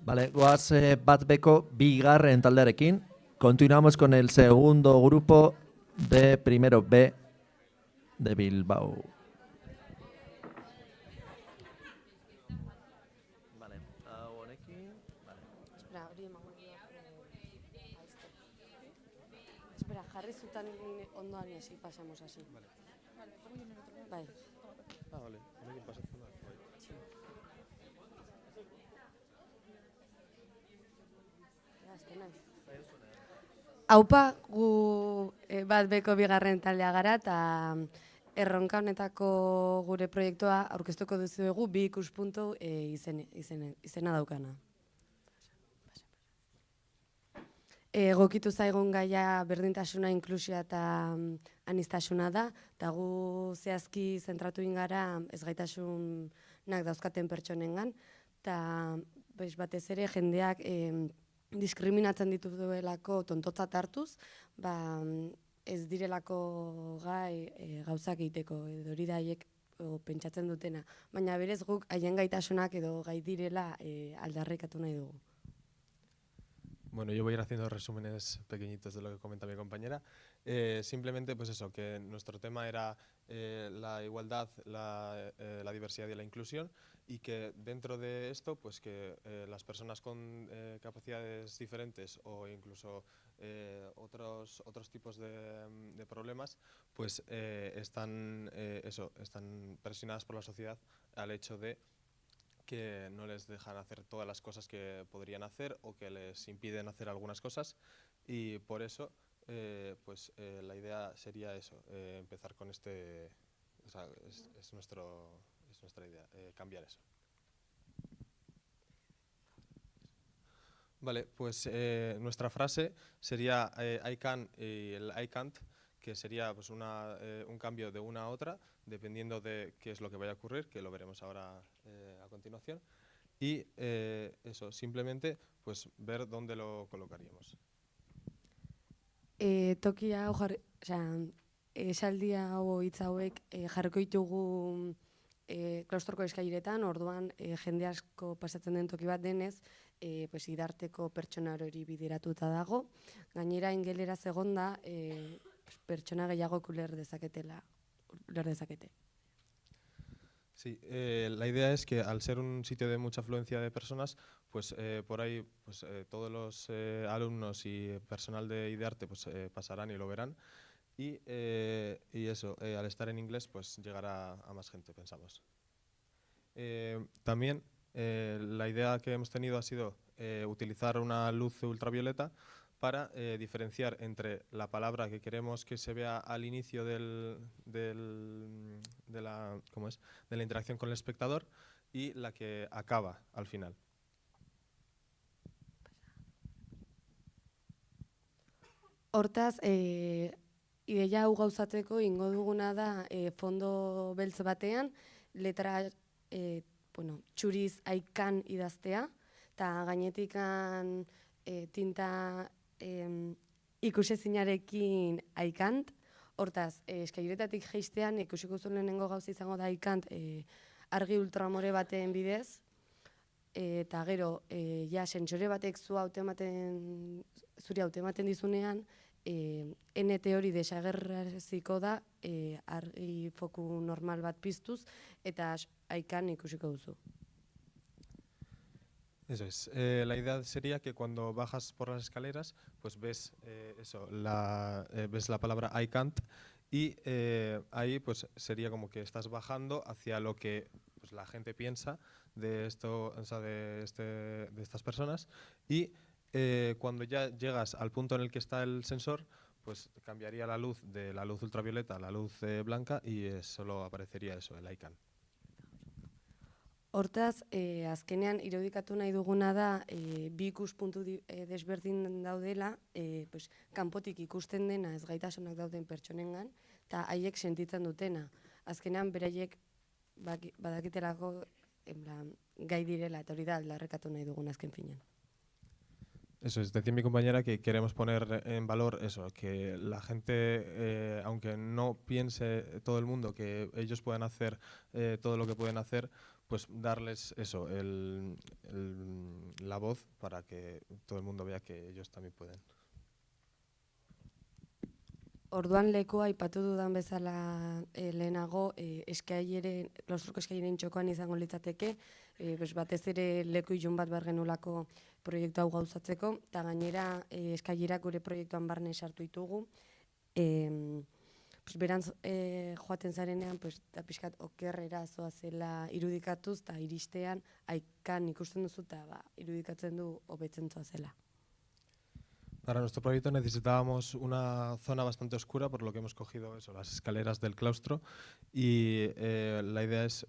Vale, goaz bat beko bigarren taldearekin. Continuamos con el segundo grupo de primero B de Bilbao. Vale, honekin. Vale.
Espera, hori emango espera, jarri zutan ondoan y así pasamos así. Vale.
Bai.
Vale, honekin pasatzen da.
Haupa, gu bat beko bigarren taldea gara eta erronka honetako gure proiektua aurkeztuko dizuegu bi ikuspuntu izena daukana. Egokitu zaigun gaia berdintasuna, inklusioa eta aniztasuna da, eta gu zehazki zentratu ingara ezgaitasunak dauzkaten pertsonengan, eta batez ere jendeak diskriminatzen dituelako tontotzat hartuz, ez direlako gai gauzak egiteko, edo hori da haiek pentsatzen dutena. Baina berez guk haien gaitasunak edo gai direla aldarrikatu nahi dugu.
Bueno, yo voy a ir haciendo resúmenes pequeñitos de lo que comenta mi compañera. Simplemente, pues eso, que nuestro tema era la igualdad, la diversidad y la inclusión, y que dentro de esto, pues que las personas con capacidades diferentes o incluso otros tipos de problemas, pues están presionadas por la sociedad al hecho de que no les dejan hacer todas las cosas que podrían hacer o que les impiden hacer algunas cosas, y por eso la idea sería eso, empezar con este, o sea, es nuestra idea, cambiar eso. Vale, pues nuestra frase sería I can y el I can't, que sería pues un cambio de una a otra, dependiendo de qué es lo que vaya a ocurrir, que lo veremos ahora a continuación. Y eso, simplemente pues ver dónde lo colocaríamos.
Tokia hau esaldi hau hitz hauek jarriko ditugu klaustroko eskaileretan, orduan jende asko pasatzen den toki bat denez, idarteko pertsona hori bideratuta dago. Gainera ingeleraz egonda, pertsona gehiago uler dezakete.
Sí, la idea es que al ser un sitio de mucha afluencia de personas, pues por ahí pues, todos los alumnos y personal de IDEARTE pues, pasarán y lo verán. Y eso, al estar en inglés, pues llegará a más gente, pensamos. También la idea que hemos tenido ha sido utilizar una luz ultravioleta para diferenciar entre la palabra que queremos que se vea al inicio de la interacción con el espectador y la que acaba al final.
Hortaz, ideia hau gauzatzeko ingo duguna da fondo beltz batean, letra txuriz aikan idaztea, eta gainetikan tinta ikusezinarekin aikant. Hortaz, eskailetatik jeistean ikusiko zuen lehenengo gauza izango da aikant argi ultramore baten bidez, eta gero, sentsore batek zuri hautematen dizunean, NT hori desagerraziko da argi foku normal bat piztuz, eta aikan ikusiko duzu.
Eso es. La idea sería que cuando bajas por las escaleras, pues ves ves la palabra I can't, y ahí pues sería como que estás bajando hacia lo que pues, la gente piensa de esto, o sea, de estas personas, y cuando ya llegas al punto en el que está el sensor, pues cambiaría la luz de la luz ultravioleta a la luz blanca y solo aparecería eso, el I can't.
Hortaz, azkenean irudikatu nahi duguna da bi ikuspuntu desberdin daudela, kanpotik ikusten dena ezgaitasunak dauden pertsonengan, eta haiek sentitzen dutena. Azkenean beraiek badakitelako gai direla, eta hori da aldarrikatu nahi dugun azken finean.
Eso es, decía mi compañera que queremos poner en valor eso, que la gente, aunque no piense todo el mundo que ellos puedan hacer todo lo que pueden hacer, pues darles eso, la voz para que todo el mundo vea que ellos también pueden.
Orduan lekoa aipatu dudan bezala lehenago, klaustroko eskaileren txokoan izango litzateke, batez ere leku ilun bat behar genulako proiektu hau gauzatzeko, eta gainera eskailerak gure proiektuan barne sartu ditugu, berantz joaten zarenean, eta pixkat okerrera zoazela irudikatuz, eta iristean haikan ikusten duzu, eta irudikatzen du hobetzen zoazela.
Para nuestro proyecto necesitábamos una zona bastante oscura, por lo que hemos cogido las escaleras del claustro y la idea es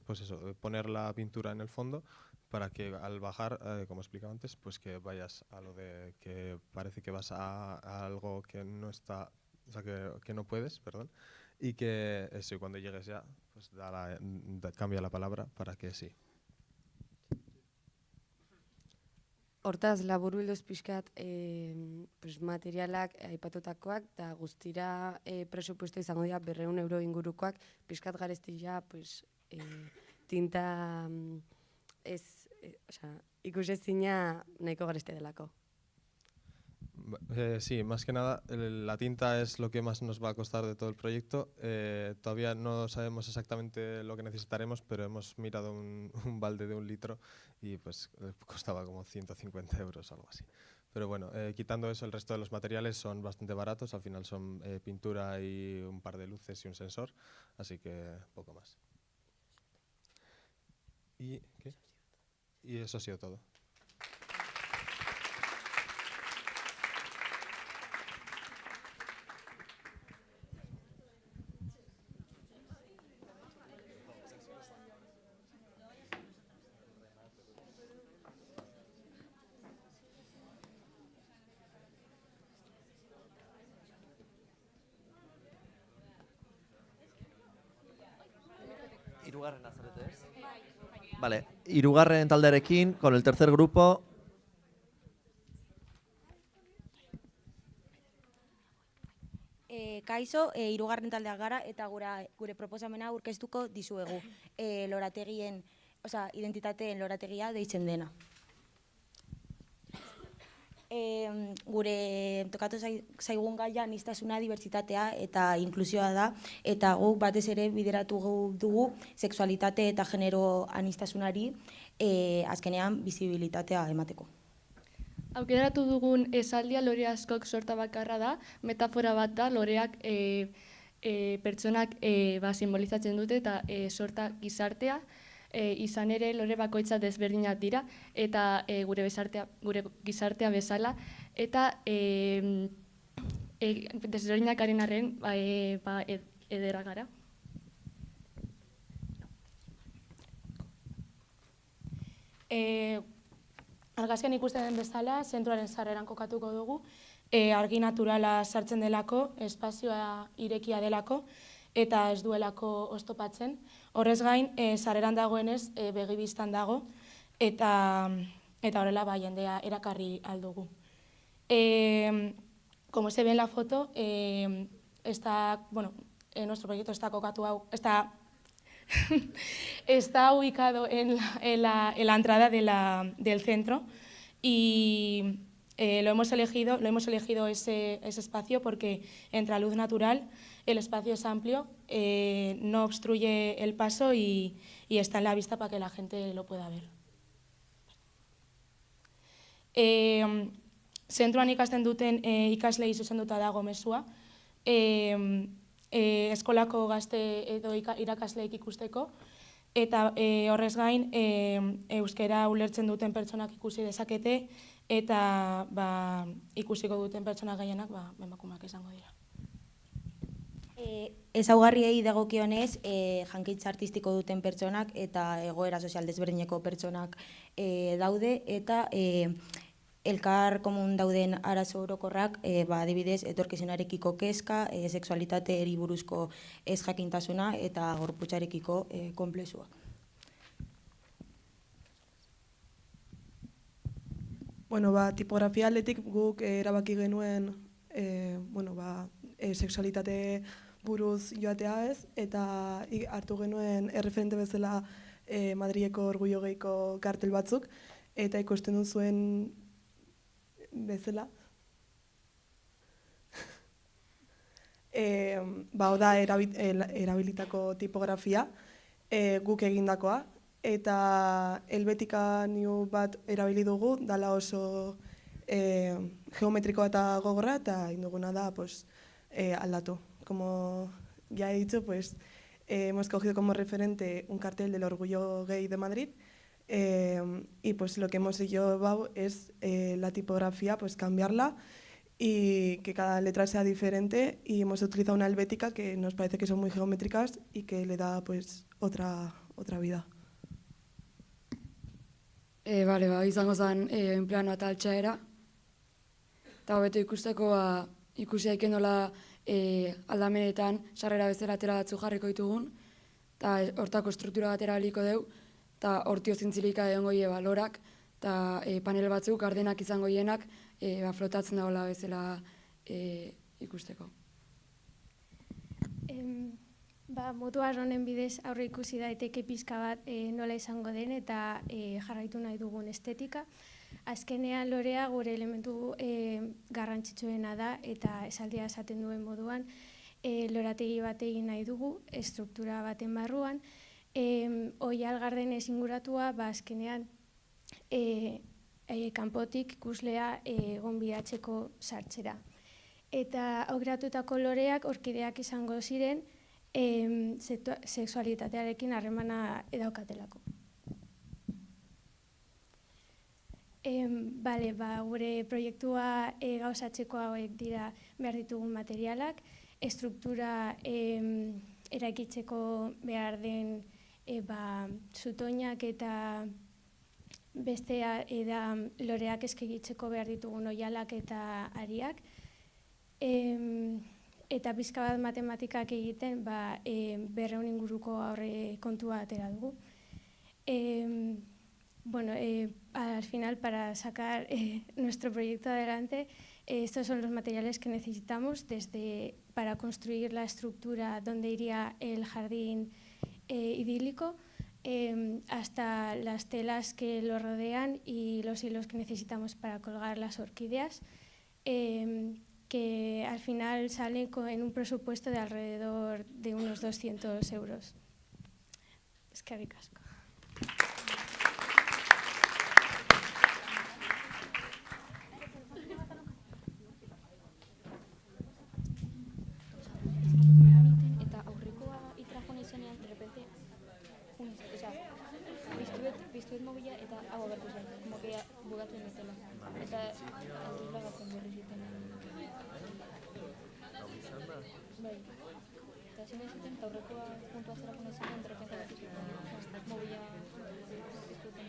poner la pintura en el fondo para que al bajar, como he explicado antes, pues que vayas a lo de que parece que vas a algo que no está, o sea, que no puedes, perdón, y que eso, y cuando llegues ya, pues cambia la palabra para que sí.
Hortaz, laburbilduz pixkat materialak aipatutakoak, eta guztira presupuesto izango dira 200 euro ingurukoak, pixkat garestila tinta ikusezina nahiko gareste delako.
Sí, más que nada, la tinta es lo que más nos va a costar de todo el proyecto. Todavía no sabemos exactamente lo que necesitaremos, pero hemos mirado un balde de 1 litro y pues costaba como 150 euros, algo así. Pero bueno, quitando eso, el resto de los materiales son bastante baratos. Al final son pintura y un par de luces y un sensor, así que poco más. ¿Y qué? Y eso ha sido todo.
Vale, hirugarren taldearekin, con el tercer grupo.
Kaixo, hirugarren taldeak gara eta gure proposamena aurkeztuko dizuegu. Lorategien, identitateen lorategia deitzen dena. Gure tokatu zaigun gaia aniztasuna, dibertsitatea eta inklusioa da, eta guk batez ere bideratu dugu sexualitate eta genero anistasunari azkenean bizibilitatea emateko.
Aukeratu dugun esaldia lore askok sorta bakarra da, metafora bat da, loreak pertsonak simbolizatzen dute eta sorta gizartea, izan ere lore bakoitza desberdinak dira eta gure gizartea bezala eta desberdinak garen arren edera gara.
Argazkian ikusten den bezala, zentroaren sarreran kokatuko dugu, argi naturala sartzen delako, espazioa irekia delako, eta ez duelako oztopatzen. Horrez gain, sarreran dagoenez, begibistan dago, eta horrela jendea erakarri aldugu. Como se ve en la foto, nuestro proyecto está kokatu, está ubicado en la entrada del centro y lo hemos elegido ese espacio porque entra luz natural, el espacio es amplio, no obstruye el paso y está en la vista para que la gente lo pueda ver. Zentroan ikasten duten ikaslei zuzenduta dago mezua, eskolako gazte edo irakasleek ikusteko, eta horrez gain euskara ulertzen duten pertsonak ikusi dezakete, eta ikusiko duten pertsonak gehienak emakumeak izango dira.
Ezaugarriei dagokionez, jankitza artistiko duten pertsonak eta egoera sozial desberdineko pertsonak daude, eta elkar komun dauden arazo orokorrak, adibidez, etorkizunarekiko kezka, sexualitateari buruzko ez jakintasuna eta gorputzarekiko konplexuak.
Tipografia aldetik guk erabaki genuen sexualitate buruz joatea ez, eta hartu genuen erreferente bezala Madrileko Orgullo Geiko kartel batzuk, eta ikusten duzuen bezala. Da erabilitako tipografia guk egindakoa, eta helbetika new bat erabili dugu, dala oso geometrikoa eta gogorra, eta induguna da aldatu. Como ya he dicho, pues hemos cogido como referente un cartel del Orgullo Gay de Madrid y pues lo que hemos llevado es la tipografía, pues cambiarla y que cada letra sea diferente, y hemos utilizado una helvética que nos parece que son muy geométricas y que le da pues otra vida.
Bale, izango zen enplano eta altxaera. Eta hobeto ikusteko ikusi daike nola aldamenetan sarrera bezala atera batzu jarriko ditugun, eta hortako struktura batera aliko deu, eta hortio zintzilika egon goie lorak, eta panel batzuk gardenak izango hienak flotatzen dagoela bezala ikusteko.
Modu honen bidez aurre ikusi daiteke pizka bat nola izango den eta jarraitu nahi dugun estetika. Azkenean lorea gure elementu garrantzitsuena da, eta esaldia esaten duen moduan lorategi bat egin nahi dugu, estruktura baten barruan. Oihal gardenez inguratua, azkenean kanpotik ikuslea gonbidatzeko sartzera. Eta aukeratutako loreak orkideak izango ziren sexualitatearekin harremana daukatelako. Gure proiektua gauzatzeko hauek dira behar ditugun materialak, estruktura eraikitzeko behar den zutoinak eta bestea da loreak eskigitzeko behar ditugun oihalak eta ariak, eta pizka bat matematikak egiten 200 inguruko aurre kontua atera dugu. Al final, para sacar nuestro proyecto adelante, estos son los materiales que necesitamos para construir la estructura donde iría el jardín idílico, hasta las telas que lo rodean y los hilos que necesitamos para colgar las orquídeas, que al final salen en un presupuesto de alrededor de unos 200 euros. Eskerrik asko.
Eta aurrekoa itrajoan izanean, de repente, biztuet mobila eta hau agertu zen, como que bugatu emetela. Eta alduz lagatzen berri zuten. Bai. Eta zine zuten, aurrekoa puntua zerakoan izanean, de repente bat izuten mobila biztueten.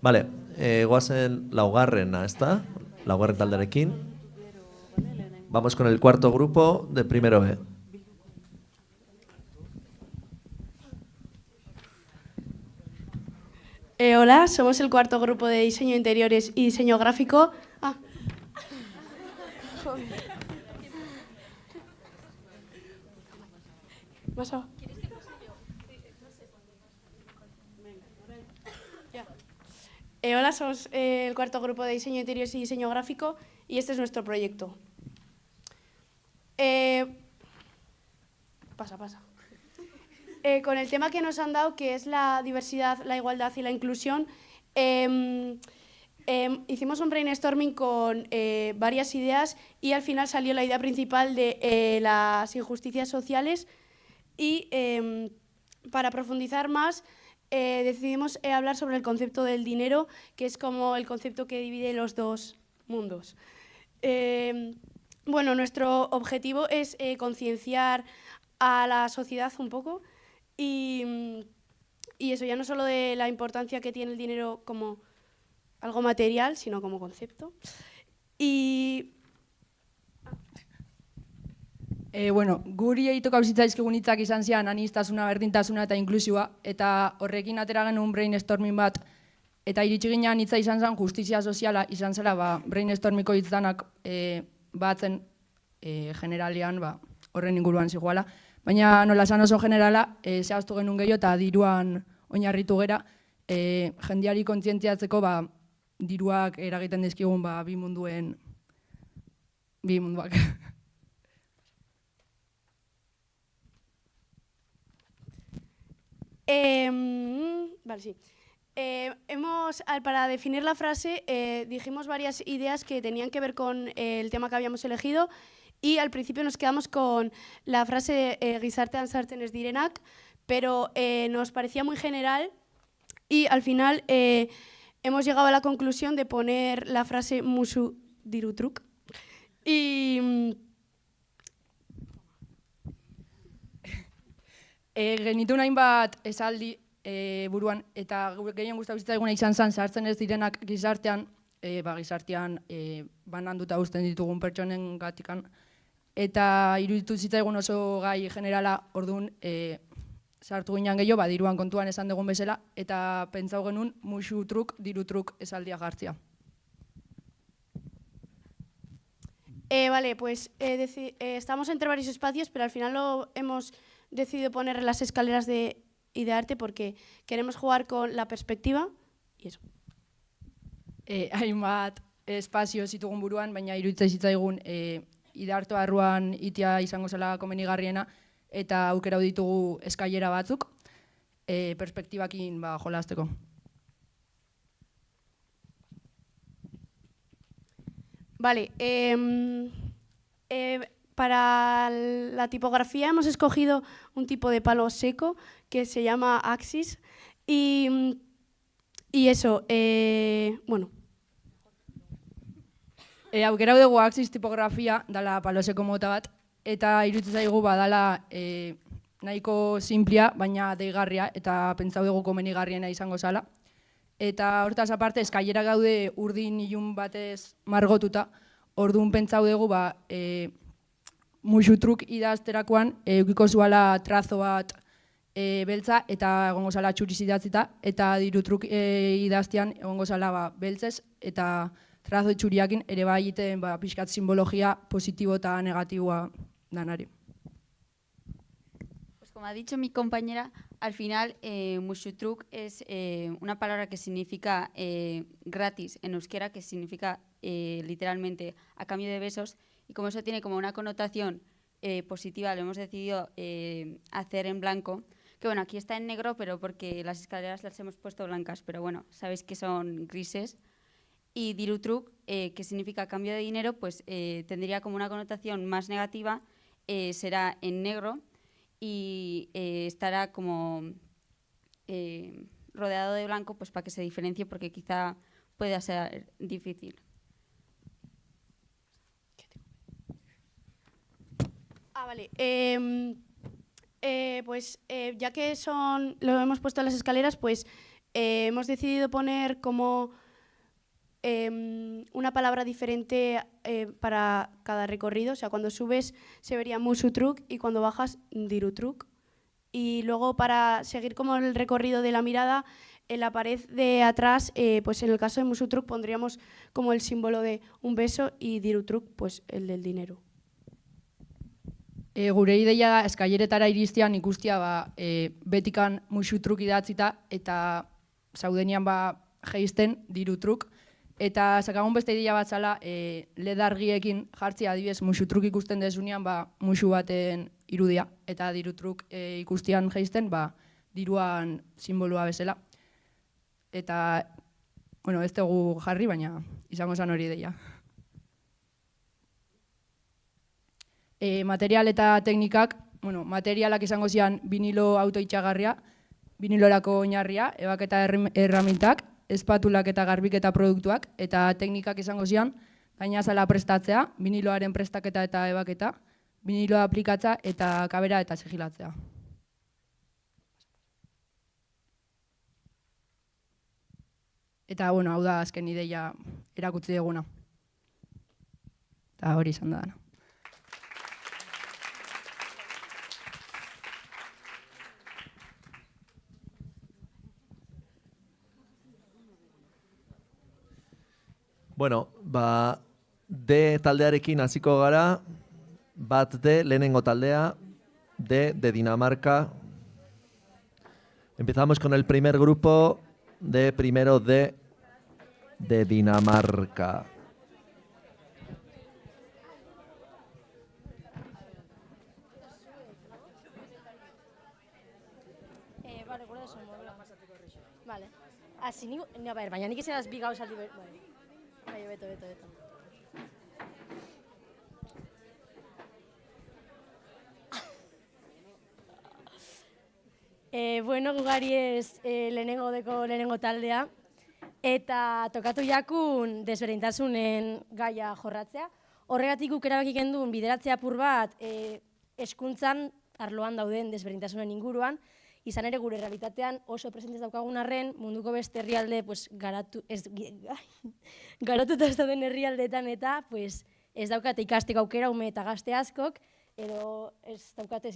Vale, goazen laugarrena, ¿está? Laugarren talderekin. Vamos con el cuarto grupo de primero B.
Hola, somos el cuarto grupo de diseño de interiores y diseño gráfico. Hola, somos el cuarto grupo de diseño de interiores y diseño gráfico y este es nuestro proyecto. Con el tema que nos han dado, que es la diversidad, la igualdad y la inclusión, hicimos un brainstorming con varias ideas y al final salió la idea principal de las injusticias sociales y para profundizar más decidimos hablar sobre el concepto del dinero, que es como el concepto que divide los dos mundos. Bueno, nuestro objetivo es concienciar a la sociedad un poco y eso, ya no solo de la importancia que tiene el dinero como algo material, sino como concepto. Y
Bueno, guri egiteko zitzaizkigun hitzak izan zian aniztasuna, berdintasuna eta inklusioa, eta horrekin atera genuen brainstorming bat, eta iritsi ginean hitza izan zen justizia soziala izan zela brainstormiko hitzanak batzen generalean horren inguruan zigoala. Baina nola esan oso generala, zehaztu genuen gehiago eta diruan oinarritu gera, jendeari kontzientziatzeko diruak eragiten dizkigun bi munduak.
Vale, sí. Para definir la frase, dijimos varias ideas que tenían que ver con el tema que habíamos elegido y al principio nos quedamos con la frase gizartean sartzen ez direnak, pero nos parecía muy general y al final hemos llegado a la conclusión de poner la frase musu dirutruk. Y
Genitu hainbat esaldi buruan, eta gehien gustatu zitzaiguna izan zen sartzen ez direnak gizartean, gizartean bananduta uzten ditugun pertsonen gatikan, eta iruditu zitzaigun oso gai generala, orduan sartu ginean gehiago, diruan kontuan esan dugun bezala, eta pentsau genuen musu truk, diru truk esaldia jartzea.
Vale, pues estamos entre varios espacios, pero al final lo hemos decidido poner las escaleras de Idearte porque queremos jugar con la perspectiva y eso.
Hainbat espazio zitugun buruan, baina iruditzen zitzaigun Idearte barruan itia izango zela komenigarriena eta aukera ditugu eskailera batzuk perspektibakin jolasteko.
Vale, para la tipografía hemos escogido un tipo de palo seco que se llama Axis y eso, bueno.
Aukera dugu Axis tipografia dala palo seko mota bat eta iruditzen zaigu dala nahiko simplia baina deigarria eta pentsau dugu komenigarriena izango zala. Eta hortaz aparte eskailera gaude urdin ilun batez margotuta, orduan pentsau dugu musu truk idazterakoan eukiko zuala trazo bat beltza eta egongo zala txuriz idatzita, eta diru truk idaztean egongo zala beltzez eta trazo txuriakin ere egiten pixkat simbologia positibo eta negatiboa danari.
Como ha dicho mi compañera, al final mushutruk es una palabra que significa gratis en euskera, que significa literalmente a cambio de besos, y como eso tiene como una connotación positiva, lo hemos decidido hacer en blanco, que bueno, aquí está en negro, pero porque las escaleras las hemos puesto blancas, pero bueno, sabéis que son grises. Y dirutruk, que significa cambio de dinero, pues tendría como una connotación más negativa, será en negro, y estará como rodeado de blanco pues para que se diferencie porque quizá pueda ser difícil.
Vale. Pues ya que lo hemos puesto en las escaleras, pues hemos decidido poner como una palabra diferente para cada recorrido. O sea, cuando subes se vería musutruk y cuando bajas dirutruk. Y luego para seguir como el recorrido de la mirada, en la pared de atrás, pues en el caso de musutruk pondríamos como el símbolo de un beso y dirutruk, pues el del dinero.
Gure ideia da eskaileretara iristean ikustia betikan musutruk idatzita eta zaudenian jeisten dirutruk. Eta sakagun beste ideia bat zala, LED argiekin jartzea adibidez musutruk ikusten desunean musu baten irudia, eta dirutruk ikustian jeisten diruan simboloa bezala. Eta, bueno, ez dugu jarri, baina izango zen hori ideia. Material eta teknikak, bueno, materialak izango zian vinilo autoitxagarria, vinilorako oinarria, ebaketa erramintak, espatulak eta garbiketa produktuak, eta teknikak izango zian, gainazala prestatzea, biniloaren prestaketa eta ebaketa, biniloa aplikatza eta kabera eta sigilatzea. Eta, bueno, hau da azken ideia erakutsi duguna. Eta hori izan da dana.
Bueno, D taldearekin hasiko gara, bat D, lehenengo taldea, D de Dinamarca. Empezamos con el primer grupo, de primero D de Dinamarca.
Vale, gure desu modula. Vale. Asi, baina nik izan bi gauza aldi behar. Bai, beto. Bueno, gugari ez lehenengo taldea. Eta tokatu jakun desberdintasunen gaia jorratzea. Horregatik guk erabaki genduen bideratzea apur bat hezkuntzan arloan dauden desberdintasunen inguruan. Izan ere gure realitatean oso presentez daukagun arren, munduko beste herrialde garatuta ez dauden herrialdeetan eta ez daukate ikasteko aukera ume eta gazte askok, edo ez daukate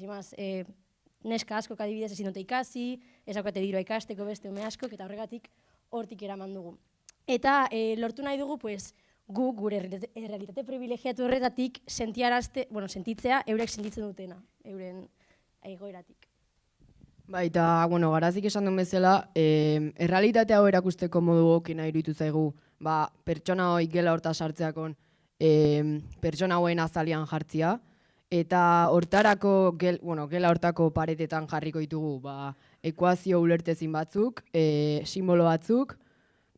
neska askok adibidez ezin dute ikasi, ez daukate diroa ikasteko beste ume askok, eta horregatik hortik eraman dugu. Eta lortu nahi dugu gu gure realitate privilegiatu horretatik sentitzea eurek sentitzen dutena, euren egoeratik.
Baita, garazik esan duen bezala, errealitate hau erakusteko modu okina iruditu zaigu, pertsona hoi gela horta sartzeakon pertsona hauen azalian jartzia, eta hortarako, gela hortako paretetan jarriko ditugu, ekuazio ulertezin batzuk, simbolo batzuk,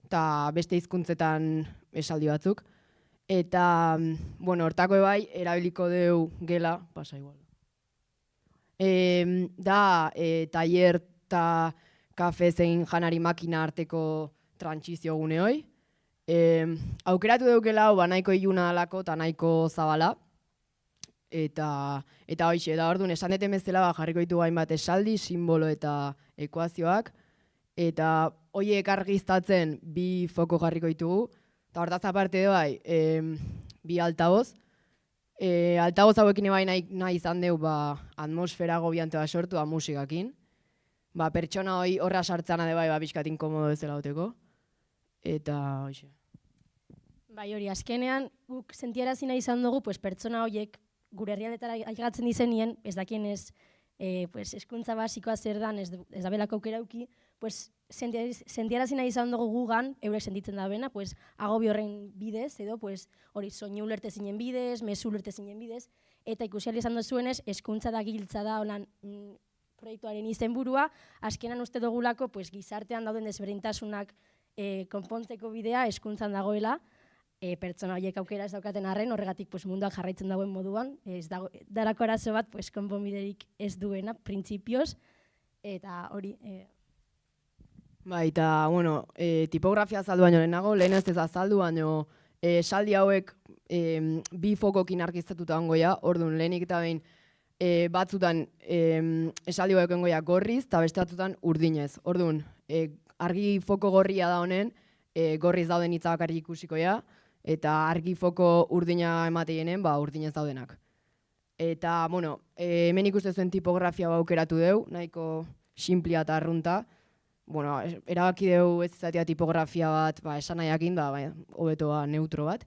eta beste hizkuntzetan esaldi batzuk. Eta, hortako ebai, erabiliko deu gela, pasa igual. Da, taller eta kafe zein janari makina arteko trantsizio gune hoi. Aukeratu deukela hau nahiko iluna dalako eta nahiko zabala. Eta hoxe, da orduan esan deten bezala jarriko ditu hainbat esaldi, simbolo eta ekuazioak. Eta horiek argiztatzen bi foko jarriko ditugu. Eta hortaz aparte bai, bi altaboz. Altaboz hauekin ebai nahi izan deu atmosfera gobiante bat sortu musikakin. Pertsona hoi horra sartzana de bai pixkat inkomodo bezala goteko. Eta hoxe.
Bai hori, azkenean guk sentiarazi nahi izan dugu pertsona horiek gure herrialdetara aigatzen dizenien, ez dakien hezkuntza basikoa zer dan, ez dabelako aukera auki, sentiarazi nahi izan dugu gugan, eurek sentitzen da bena, agobi horren bidez, edo hori soinu ulertezinen bidez, mezu ulertezinen bidez, eta ikusiali izan duzuenez, hezkuntza da giltza da holan proiektuaren izenburua, azkenan uste dugulako gizartean dauden desberdintasunak konpontzeko bidea hezkuntzan dagoela, pertsona horiek aukera ez daukaten arren, horregatik munduak jarraitzen dagoen moduan, ez darako arazo bat konponbiderik ez duena, printzipioz, eta hori...
Eta, tipografia azaldu baino lehenago, lehen ez azaldu baino esaldi hauek bi fokokin argiztatuta ongoia, orduan lehenik eta behin batzutan esaldi hauek ongoia gorriz, eta beste batzutan urdinez. Orduan, argi foko gorria da honen, gorriz dauden hitza bakarrik ikusikoia, eta argi foko urdina emateinen, urdinez daudenak. Eta, hemen ikusten zuen tipografia aukeratu deu, nahiko simplia eta arrunta. Erabaki deu ez izatea tipografia bat, esan nahiakin, hobeto neutro bat.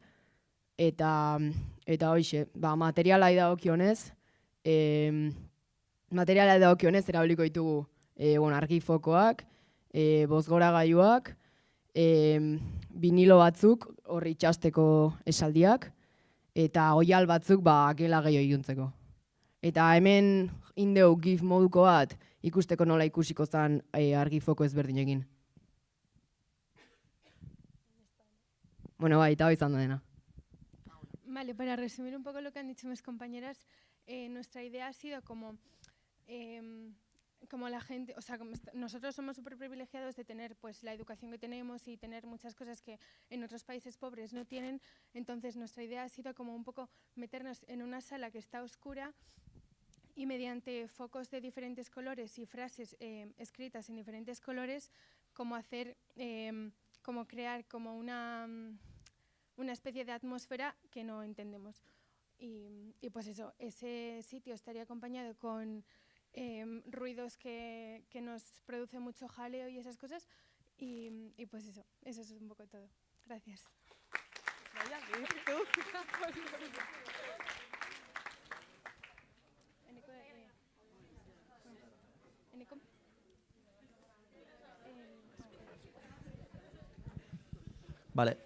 Eta hoxe, materialai dagokionez, erabiliko ditugu argi fokoak, bozgoragailuak, vinilo batzuk, horri itxasteko esaldiak, eta oial batzuk gela gehiago iluntzeko. Eta hemen indeu gif moduko bat ikusteko nola ikusiko zen argi foko ezberdinekin. Eta hoi izan da dena.
Vale, para resumir un poco lo que han dicho mis compañeras, nuestra idea ha sido como como la gente, o sea, nosotros somos súper privilegiados de tener pues la educación que tenemos y tener muchas cosas que en otros países pobres no tienen, entonces nuestra idea ha sido como un poco meternos en una sala que está oscura y mediante focos de diferentes colores y frases escritas en diferentes colores, como hacer, como crear como una especie de atmósfera que no entendemos. Y pues eso, ese sitio estaría acompañado con ruidos que nos producen mucho jaleo y esas cosas. Y pues eso es un poco todo. Gracias.
Vale.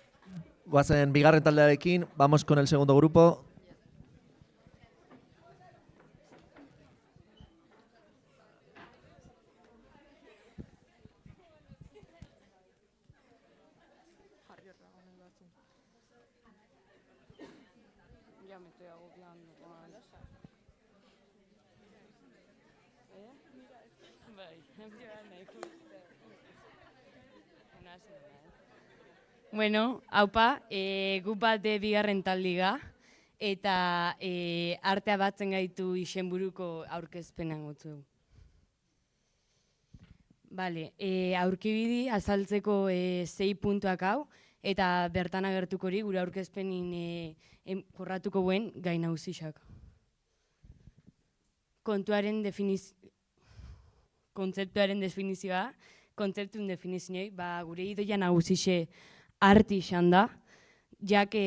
Guazen bigarren taldearekin, vamos con el segundo grupo.
Ya me estoy agobiando.
Bueno, haupa, gu bat bigarren taldiga, eta artea batzen gaitu izenburuko aurkezpenan gotzu. Bale, aurkibidi azaltzeko 6 puntuak hau, eta bertan agertuko hori gure aurkezpenin jorratuko buen gai nagusiak. Kontzeptuaren definizioa, gure idoia nagusixe arti izan da, jake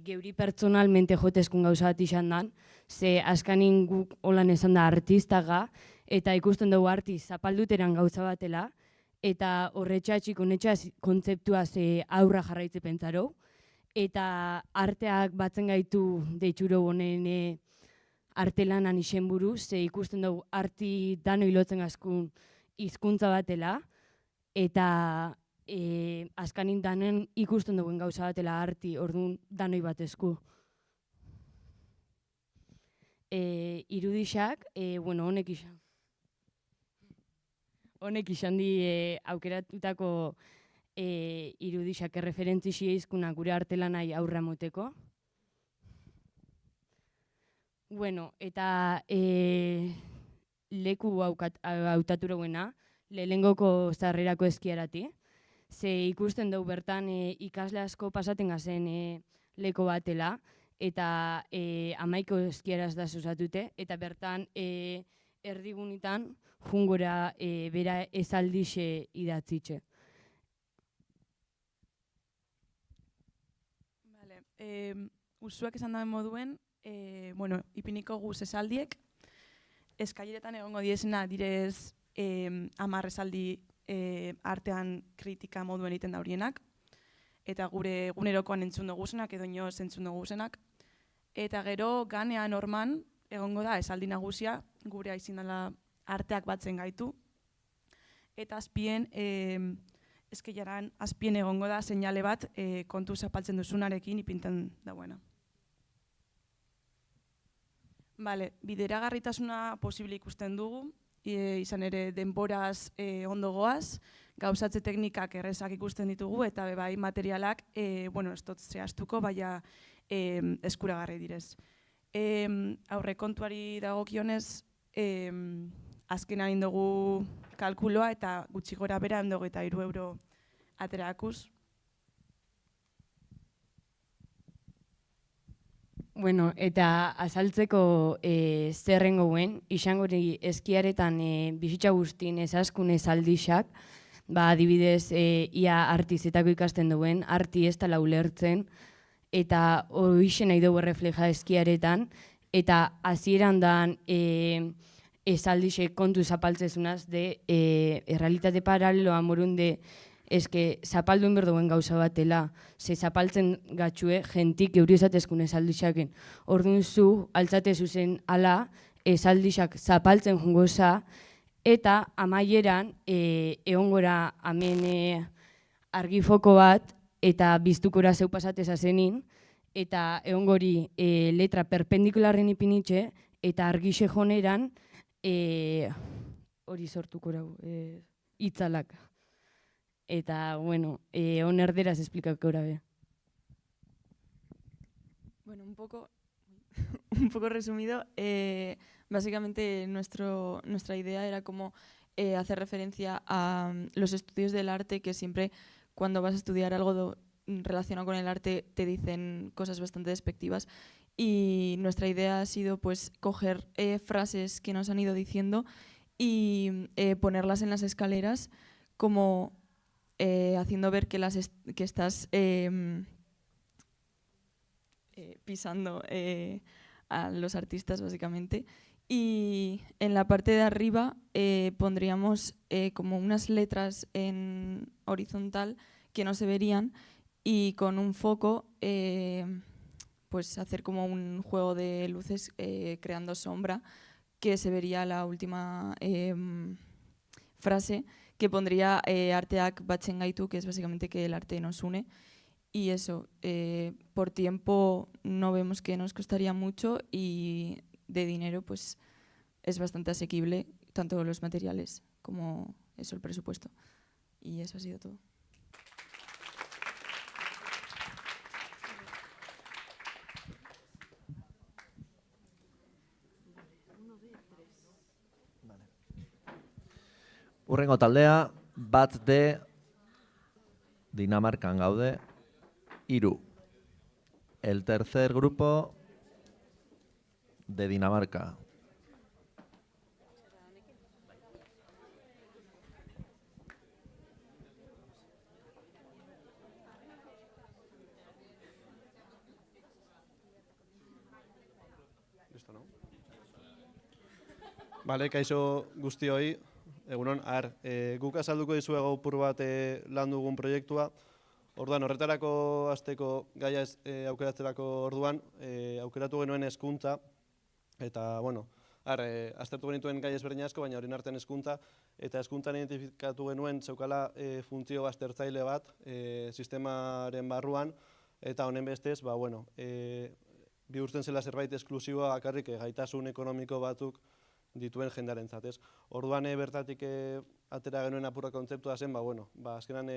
geuri pertsonalmente jotezkun gauza bat izan dan, ze askanin guk holan esan da artistaga, eta ikusten dugu arti zapalduteran gauza batela, eta horretxatxik honetxaz kontzeptua ze aurra jarraitze pentsaro, eta arteak batzen gaitu deitxuro honen artelanan izenburu, ze ikusten dugu arti dano hilotzen gazkun hizkuntza batela, eta azkanin danen ikusten duen gauza batela arti, orduan danoi batezku. Irudixak, honek izan di aukeratutako irudixak erreferentzia izkuna gure artelanai aurra moteko. Eta leku hautaturoguena, lehengoko zarrerako eskiarati. Ze ikusten dugu bertan ikasle asko pasaten gazen leko batela, eta 11 eskiaraz da susatute, eta bertan erdigunitan jungora bera esaldixe idatzitxe.
Usuak esan daben moduen, ipiniko guz esaldiek, eskaileretan egongo diezena direz 10 esaldi artean kritika moduen egiten daurienak, eta gure egunerokoan entzun duguzenak edo inoz entzun duguzenak. Eta gero ganean orman egongo da esaldi nagusia, gure aizin dela arteak batzen gaitu. Eta azpien, eskeiaran azpien egongo da seinale bat kontu zapaltzen duzunarekin ipinten dauena. Bideragarritasuna posible ikusten dugu, izan ere denboraz ondo goaz, gauzatze teknikak errezak ikusten ditugu, eta bai materialak, ez dut zehaztuko, baina eskuragarri direz. Aurrekontuari dagokionez, azkenan indogu kalkuloa eta gutxi gora bera 23 euro aterakuz.
Eta azaltzeko zerrengo guen, izangori eskiaretan bizitza guztin ezaskun ezaldixak, adibidez, ia artizetako ikasten duen, arti ez tala ulertzen, eta hoxe nahi dugu refleja eskiaretan, eta hasieran dan ezaldixek kontu zapaltzezunaz, de errealitate paraleloa morun de eske zapalduen berduen gauza batela, ze zapaltzen gatxue jentik geuri esatezkun ezaldixaken. Orduan zu, altzate zuzen ala, ezaldixak zapaltzen jungoza, eta amaieran egongora hemen argifoko bat, eta biztukora zeu pasateza zenin, eta egongori letra perpendikularren ipinitxe, eta argixe joneran hori sortuko rau, itzalak. Eta, bueno, on erderaz esplikako be.
Bueno, un poco resumido, básicamente nuestra idea era como hacer referencia a los estudios del arte, que siempre cuando vas a estudiar algo relacionado con el arte te dicen cosas bastante despectivas, y nuestra idea ha sido pues coger frases que nos han ido diciendo y ponerlas en las escaleras, como haciendo ver que estás pisando a los artistas, básicamente. Y en la parte de arriba pondríamos como unas letras en horizontal que no se verían, y con un foco pues hacer como un juego de luces creando sombra, que se vería la última frase, que pondría arteak batzen gaitu, que es básicamente que el arte nos une. Y eso, por tiempo no vemos que nos costaría mucho, y de dinero pues es bastante asequible, tanto los materiales como eso, el presupuesto. Y eso ha sido todo.
Hurrengo taldea, bat de Dinamarkan gaude, 3. El tercer grupo de Dinamarca.
Listo, no? Bale, kaixo guztioi. Egunon, guk azalduko dizuegu apur bat lan dugun proiektua. Orduan, horretarako hasteko gaia aukeratzerako orduan, aukeratu genuen hezkuntza, eta, bueno, aztertu genituen gai ezberdin asko, baina horien artean hezkuntza, eta hezkuntzan identifikatu genuen zeukala funtzio baztertzaile bat sistemaren barruan, eta honen bestez, bueno, bihurtzen zela zerbait esklusiboa bakarrik gaitasun ekonomiko batzuk dituen jendearentzat, ez? Orduan bertatik atera genuen apurra kontzeptua zen, bueno, azkenan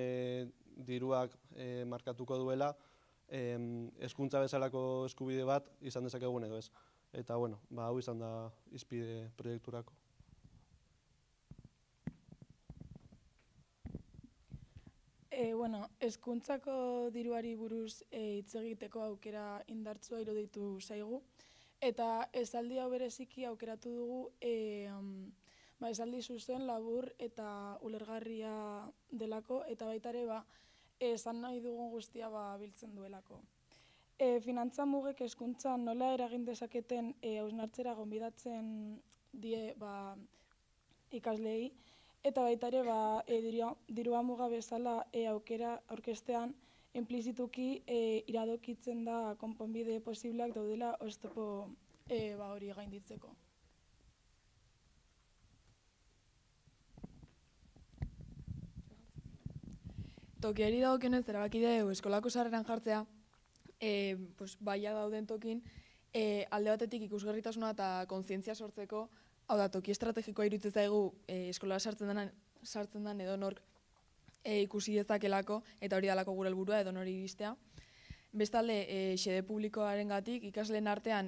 diruak markatuko duela, hezkuntza bezalako eskubide bat izan dezakegun edo ez. Eta, bueno, hau izan da hizpide proiekturako.
Bueno, hezkuntzako diruari buruz hitz egiteko aukera indartsua iruditu zaigu. Eta esaldi hau bereziki aukeratu dugu esaldi zuzen, labur eta ulergarria delako, eta baita ere esan nahi dugun guztia biltzen duelako. Finantza mugek hezkuntzan nola eragin dezaketen hausnartzera gonbidatzen die ikasleei, eta baita ere dirua muga bezala aukera aurkestean implizituki iradokitzen da konponbide posibleak daudela oztopo hori gainditzeko.
Tokiari dagokionez erabaki dugu eskolako sarreran jartzea, baia dauden tokin, alde batetik ikusgarritasuna eta kontzientzia sortzeko, hau da, toki estrategikoa iruditzen zaigu eskola sartzen den edo nork ikusi dezakelako, eta hori dalako gure helburua edo nori iristea. Bestalde, xede publikoarengatik ikasleen artean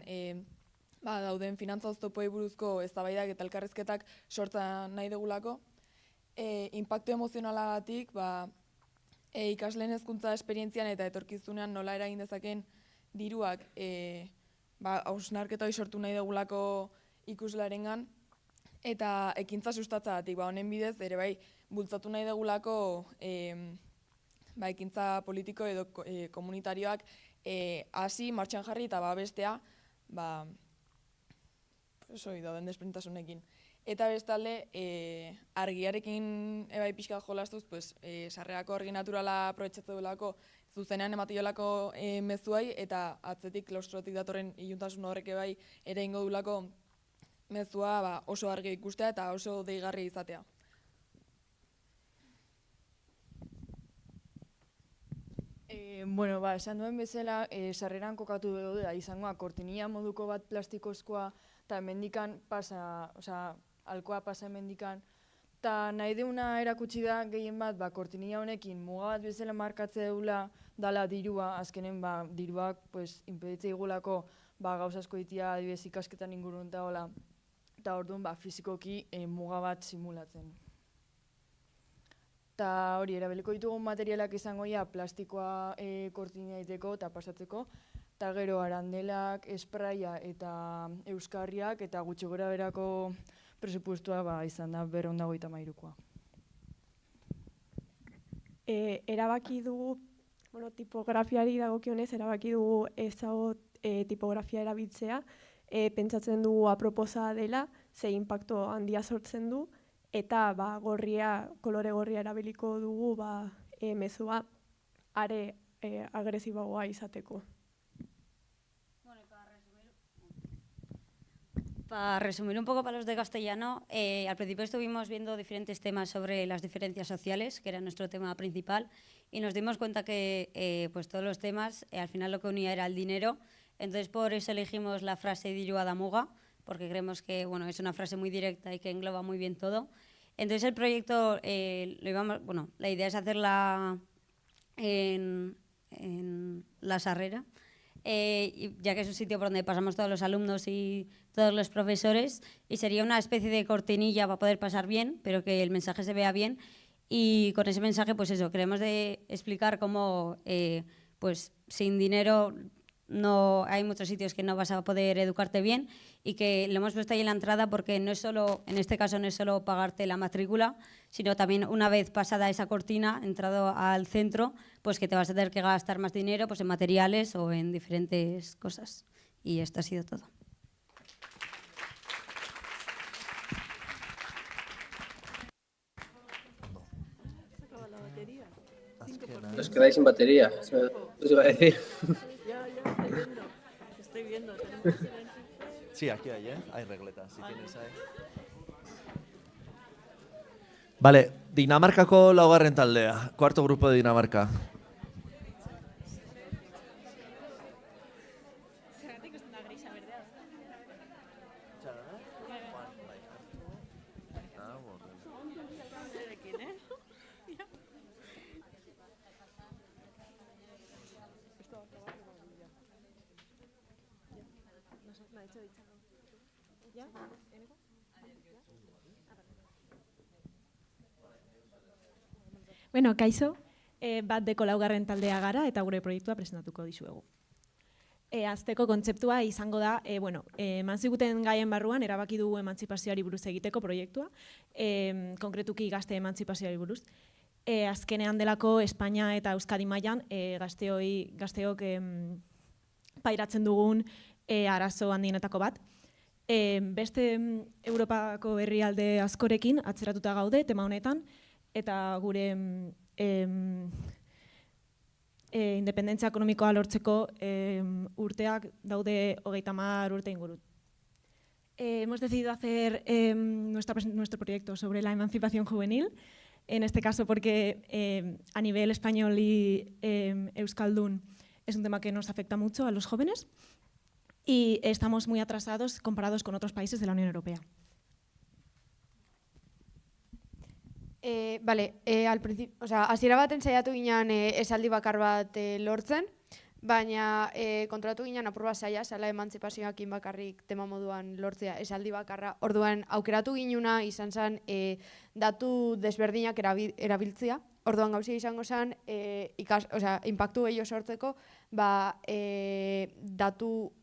dauden finantza oztopoei buruzko eztabaidak eta elkarrizketak sortza nahi dugulako. Inpaktu emozionalagatik, ikasleen hezkuntza esperientzian eta etorkizunean nola eragin dezaken diruak hausnarketa hori sortu nahi dugulako ikuslarengan, eta ekintza sustatzagatik, honen bidez ere bultzatu nahi dugulako ekintza politiko edo komunitarioak hasi, martxan jarri eta bestea dauden desberdintasunekin. Eta bestalde, argiarekin pixka jolastuz, sarrerako argi naturala aprobetxatzen duelako zuzenean ematiolako mezuai, eta atzetik klaustrotik datorren iluntasun horrek ere ingo duelako mezua oso argi ikustea eta oso deigarri izatea.
Esan duen bezala, sarreran kokatu dugu da izangoa kortinia moduko bat plastikozkoa, eta hemendikan alkoa pasa hemendikan. Ta nahi deuna erakutsi da gehien bat, kortinilla honekin muga bat bezala markatze deula dala dirua, azkenen diruak impeditze igulako gauza asko ditia adibidez ikasketan ingurun eta hola, eta orduan fizikoki muga bat simulatzen. Eta hori, erabiliko ditugun materialak izango plastikoa kortina egiteko eta pasatzeko, eta gero arandelak, espraia eta euskarriak eta gutxi gora berako presupuestua izan da 253koa.
Erabaki dugu, tipografiari dagokionez, erabaki dugu ezagot tipografia erabiltzea, pentsatzen dugu aproposa dela, ze inpakto handia sortzen du, eta kolore gorria erabiliko dugu mezua are agresiboagoa izateko.
Para resumir un poco para los de castellano, al principio estuvimos viendo diferentes temas sobre las diferencias sociales, que era nuestro tema principal, y nos dimos cuenta que todos los temas, al final lo que unía era el dinero, entonces por eso elegimos la frase dirua da muga, porque creemos que es una frase muy directa y que engloba muy bien todo. Entonces el proyecto, la idea es hacerla en La Sarrera, ya que es un sitio por donde pasamos todos los alumnos y todos los profesores, y sería una especie de cortinilla para poder pasar bien, pero que el mensaje se vea bien, y con ese mensaje, queremos de explicar cómo, sin dinero hay muchos sitios que no vas a poder educarte bien, y que lo hemos puesto ahí en la entrada porque en este caso no es solo pagarte la matrícula, sino también una vez pasada esa cortina, entrado al centro, que te vas a tener que gastar más dinero en materiales o en diferentes cosas. Y esto ha sido todo.
Os quedáis sin batería, eso os iba a decir.
Estoy viendo.
Sí, aquí hay, hay regletas, si tienes ahí. Vale, Dinamarkako laugarren taldea, cuarto grupo de Dinamarca.
Bueno, kaixo, bat deko laugarren taldea gara eta gure proiektua presentatuko dizuegu. Azteko kontzeptua izango da, emantziguten gaien barruan erabaki dugu emantzipazioari buruz egiteko proiektua, konkretuki gazte emantzipazioari buruz. Azkenean delako Espainia eta Euskadi mailan gazteok pairatzen dugun arazo handienetako bat. Beste Europako herrialde askorekin atzeratuta gaude tema honetan, eta gure independentzia ekonomikoa lortzeko urteak daude 30 urte inguru. Hemos decidido hacer nuestro proyecto sobre la emancipación juvenil, en este caso porque a nivel español y euskaldun es un tema que nos afecta mucho a los jóvenes y estamos muy atrasados comparados con otros países de la Unión Europea.
Hasiera baten saiatu ginen esaldi bakar bat lortzen, baina kontratu ginen apur bat saia, zela emantzipazioakin bakarrik tema moduan lortzea esaldi bakarra. Orduan, aukeratu ginuna izan zen datu desberdinak erabiltzea. Orduan, gauzia izango zen, inpaktu gehiago sortzeko,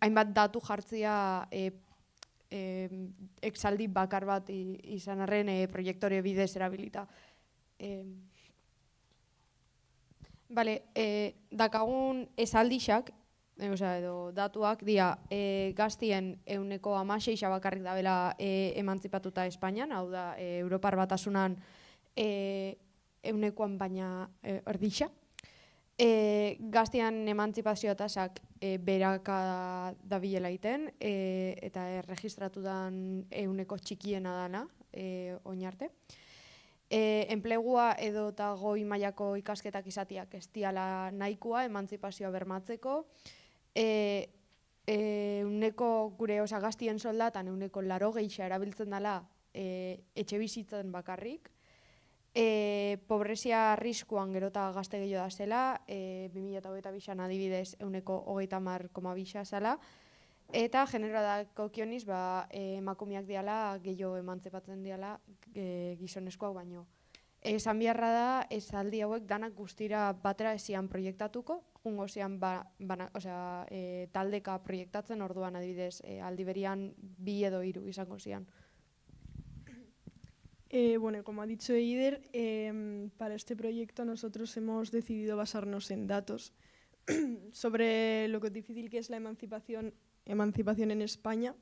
hainbat datu jartzea exaldi bakar bat izan arren proiektore bidez erabilita. Dakagun esaldixak, edo datuak, dira gaztien 16% bakarrik dabela emantzipatuta Espainian, hau da, Europar Batasunan 100 baina erdixa. Gaztian emantzipazio tasak beraka dabilela iten, eta erregistratudan 100 txikiena dana, oin arte. Enplegua edo eta goi mailako ikasketak izatiak ez diala nahikoa emantzipazioa bermatzeko. Gaztien soldatan 80% erabiltzen dela
etxe bizitzan bakarrik. Pobrezia arriskuan gerota gazte gehiago da zela, 2022an adibidez 30,2 zela, eta genero dagokioniz emakumeak diala gehiago emantzipatzen diala gizonezkoak baino. Esan beharra da, esaldi hauek danak guztira batera ezian proiektatuko, jungo zian taldeka proiektatzen, orduan adibidez aldi berian 2 edo 3 izango zian.
Bueno, como ha dicho Eider, para este proyecto nosotros hemos decidido basarnos en datos sobre lo difícil que es la emancipación en España,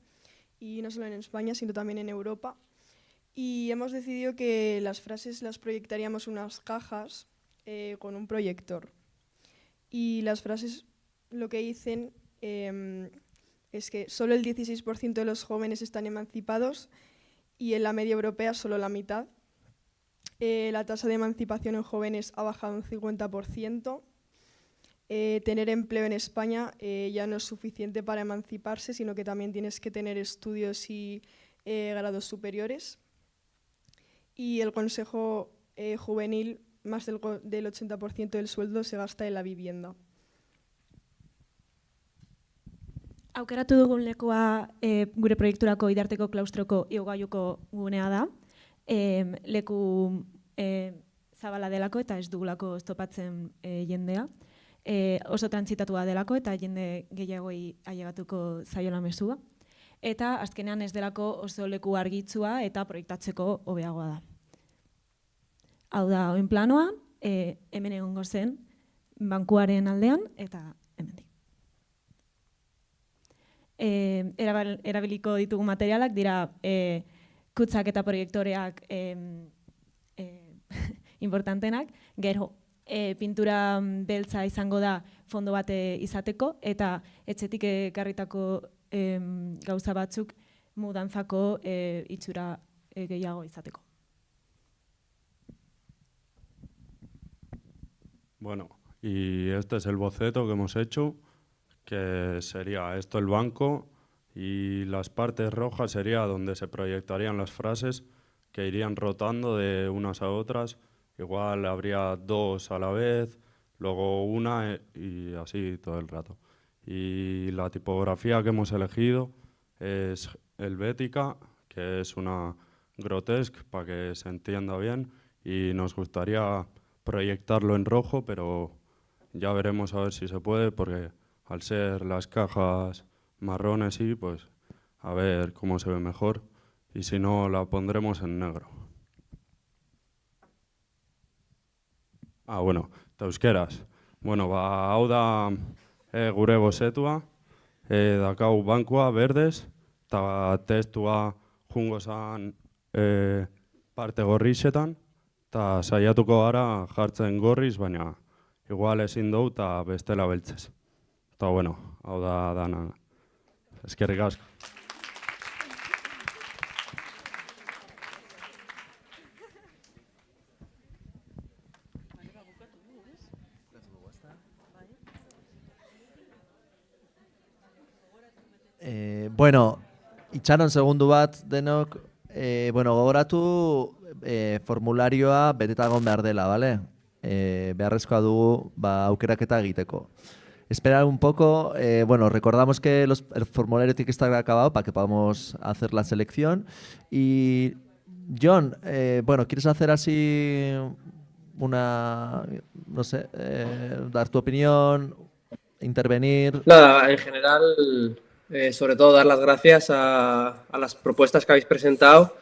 y no solo en España, sino también en Europa. Y hemos decidido que las frases las proyectaríamos en unas cajas con un proyector. Y las frases lo que dicen es que solo el 16% de los jóvenes están emancipados, y en la media europea solo la mitad. La tasa de emancipación en jóvenes ha bajado un 50%. Tener empleo en España ya no es suficiente para emanciparse, sino que también tienes que tener estudios y grados superiores. Y el Consejo Juvenil, más del 80% del sueldo se gasta en la vivienda.
Aukeratu dugun lekua gure proiekturako Idarteko klaustroko igogailuko gunea da. Leku zabala delako eta ez dugulako oztopatzen jendea. Oso trantsitatua delako eta jende gehiagoi ailegatuko zaiola mezua. Eta azkenean ez delako oso leku argitsua eta proiektatzeko hobeagoa da. Hau da, oin planoan, hemen egongo zen bankuaren aldean eta hemendik. Erabiliko ditugu materialak dira kutzak eta proiektoreak importantenak, gero pintura beltza izango da fondo bat izateko, eta etxetik ekarritako gauza batzuk mudantzako itxura gehiago izateko.
Bueno, y este es el boceto que hemos hecho, que sería esto el banco, y las partes rojas sería donde se proyectarían las frases que irían rotando de unas a otras. Igual habría 2 a la vez, luego una y así todo el rato. Y la tipografía que hemos elegido es helvética, que es una grotesque para que se entienda bien, y nos gustaría proyectarlo en rojo, pero ya veremos a ver si se puede, porque al ser las cajas marrones y pues a ver cómo se ve mejor, y si no la pondremos en negro. Bueno, eta euskeraz. Bueno, hau da gure bozetua, dakau bankua berdez, eta testua jungo zan parte gorrixetan, eta saiatuko gara jartzen gorriz, baina igual ezin dugu eta bestela beltzez. Eta bueno, hau da dana. Eskerrik asko.
Bueno, itxaron segundu bat denok, gogoratu formularioa beteta egon behar dela, bale? Beharrezkoa dugu aukeraketa egiteko. Esperar un poco, recordamos que el formulario tiene que estar acabado para que podamos hacer la selección. Y John, ¿quieres hacer así dar tu opinión, intervenir?
Nada, en general, sobre todo dar las gracias a las propuestas que habéis presentado,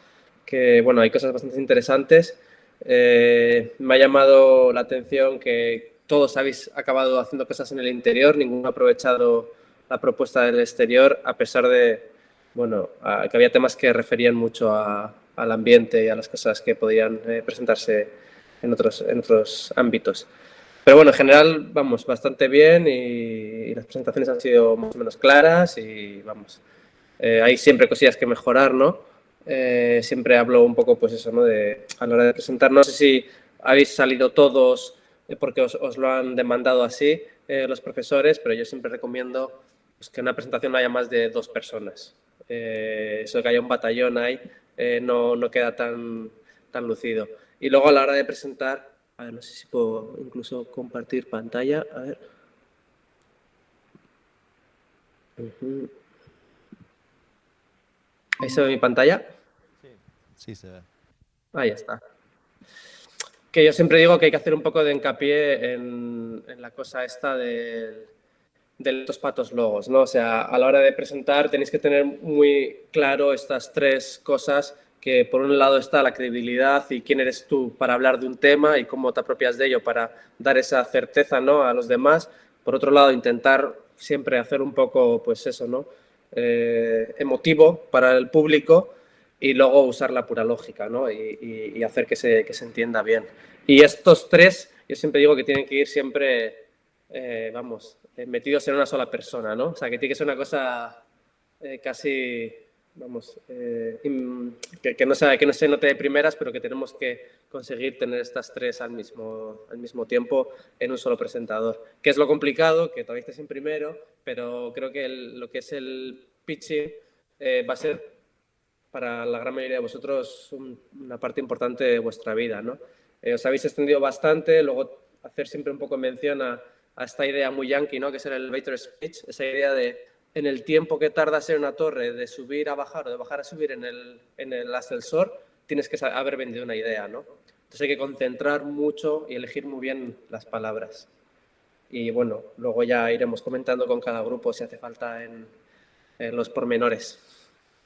que hay cosas bastante interesantes. Me ha llamado la atención que todos habéis acabado haciendo cosas en el interior, ninguno ha aprovechado la propuesta del exterior, a pesar de que había temas que referían mucho al ambiente y a las cosas que podían presentarse en otros ámbitos. Pero en general vamos bastante bien y las presentaciones han sido más o menos claras y hay siempre cosillas que mejorar, ¿no? Siempre hablo un poco a la hora de presentar. No sé si habéis salido todos porque os lo han demandado así los profesores, pero yo siempre recomiendo que en una presentación no haya más de 2 personas. Eso de que haya un batallón ahí no queda tan lucido. Y luego a la hora de presentar, a ver, no sé si puedo incluso compartir pantalla, a ver. ¿Ahí se ve mi pantalla?
Sí, se ve.
Ahí está. Que yo siempre digo que hay que hacer un poco de hincapié en la cosa esta de los patos logos, ¿no? O sea, a la hora de presentar tenéis que tener muy claro estas tres cosas, que por un lado está la credibilidad y quién eres tú para hablar de un tema y cómo te apropias de ello para dar esa certeza, ¿no?, a los demás. Por otro lado, intentar siempre hacer un poco, pues eso, ¿no?, emotivo para el público, y luego usar la pura lógica, ¿no?, y hacer que se entienda bien. Y estos tres, yo siempre digo que tienen que ir siempre, metidos en una sola persona, ¿no? O sea, que tiene que ser una cosa casi, que no se note de primeras, pero que tenemos que conseguir tener estas tres al mismo tiempo en un solo presentador. Que es lo complicado, que todavía estés en primero, pero creo que lo que es el pitching va a ser para la gran mayoría de vosotros una parte importante de vuestra vida, ¿no? Os habéis extendido bastante, luego hacer siempre un poco mención a esta idea muy yankee, ¿no?, que es el elevator speech, esa idea de en el tiempo que tardas en una torre de subir a bajar o de bajar a subir en el ascensor, tienes que haber vendido una idea, ¿no? Entonces hay que concentrar mucho y elegir muy bien las palabras. Y bueno, luego ya iremos comentando con cada grupo si hace falta en los pormenores.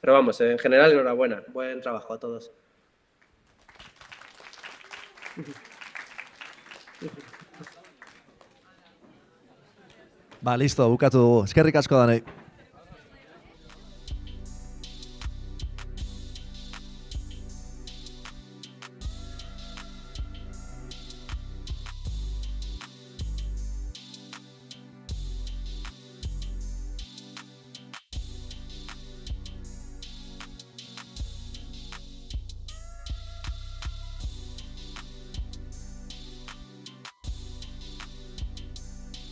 Pero vamos, en general, enhorabuena. Buen trabajo a todos.
Ba, listo, bukatu dugu. Eskerrik asko danei.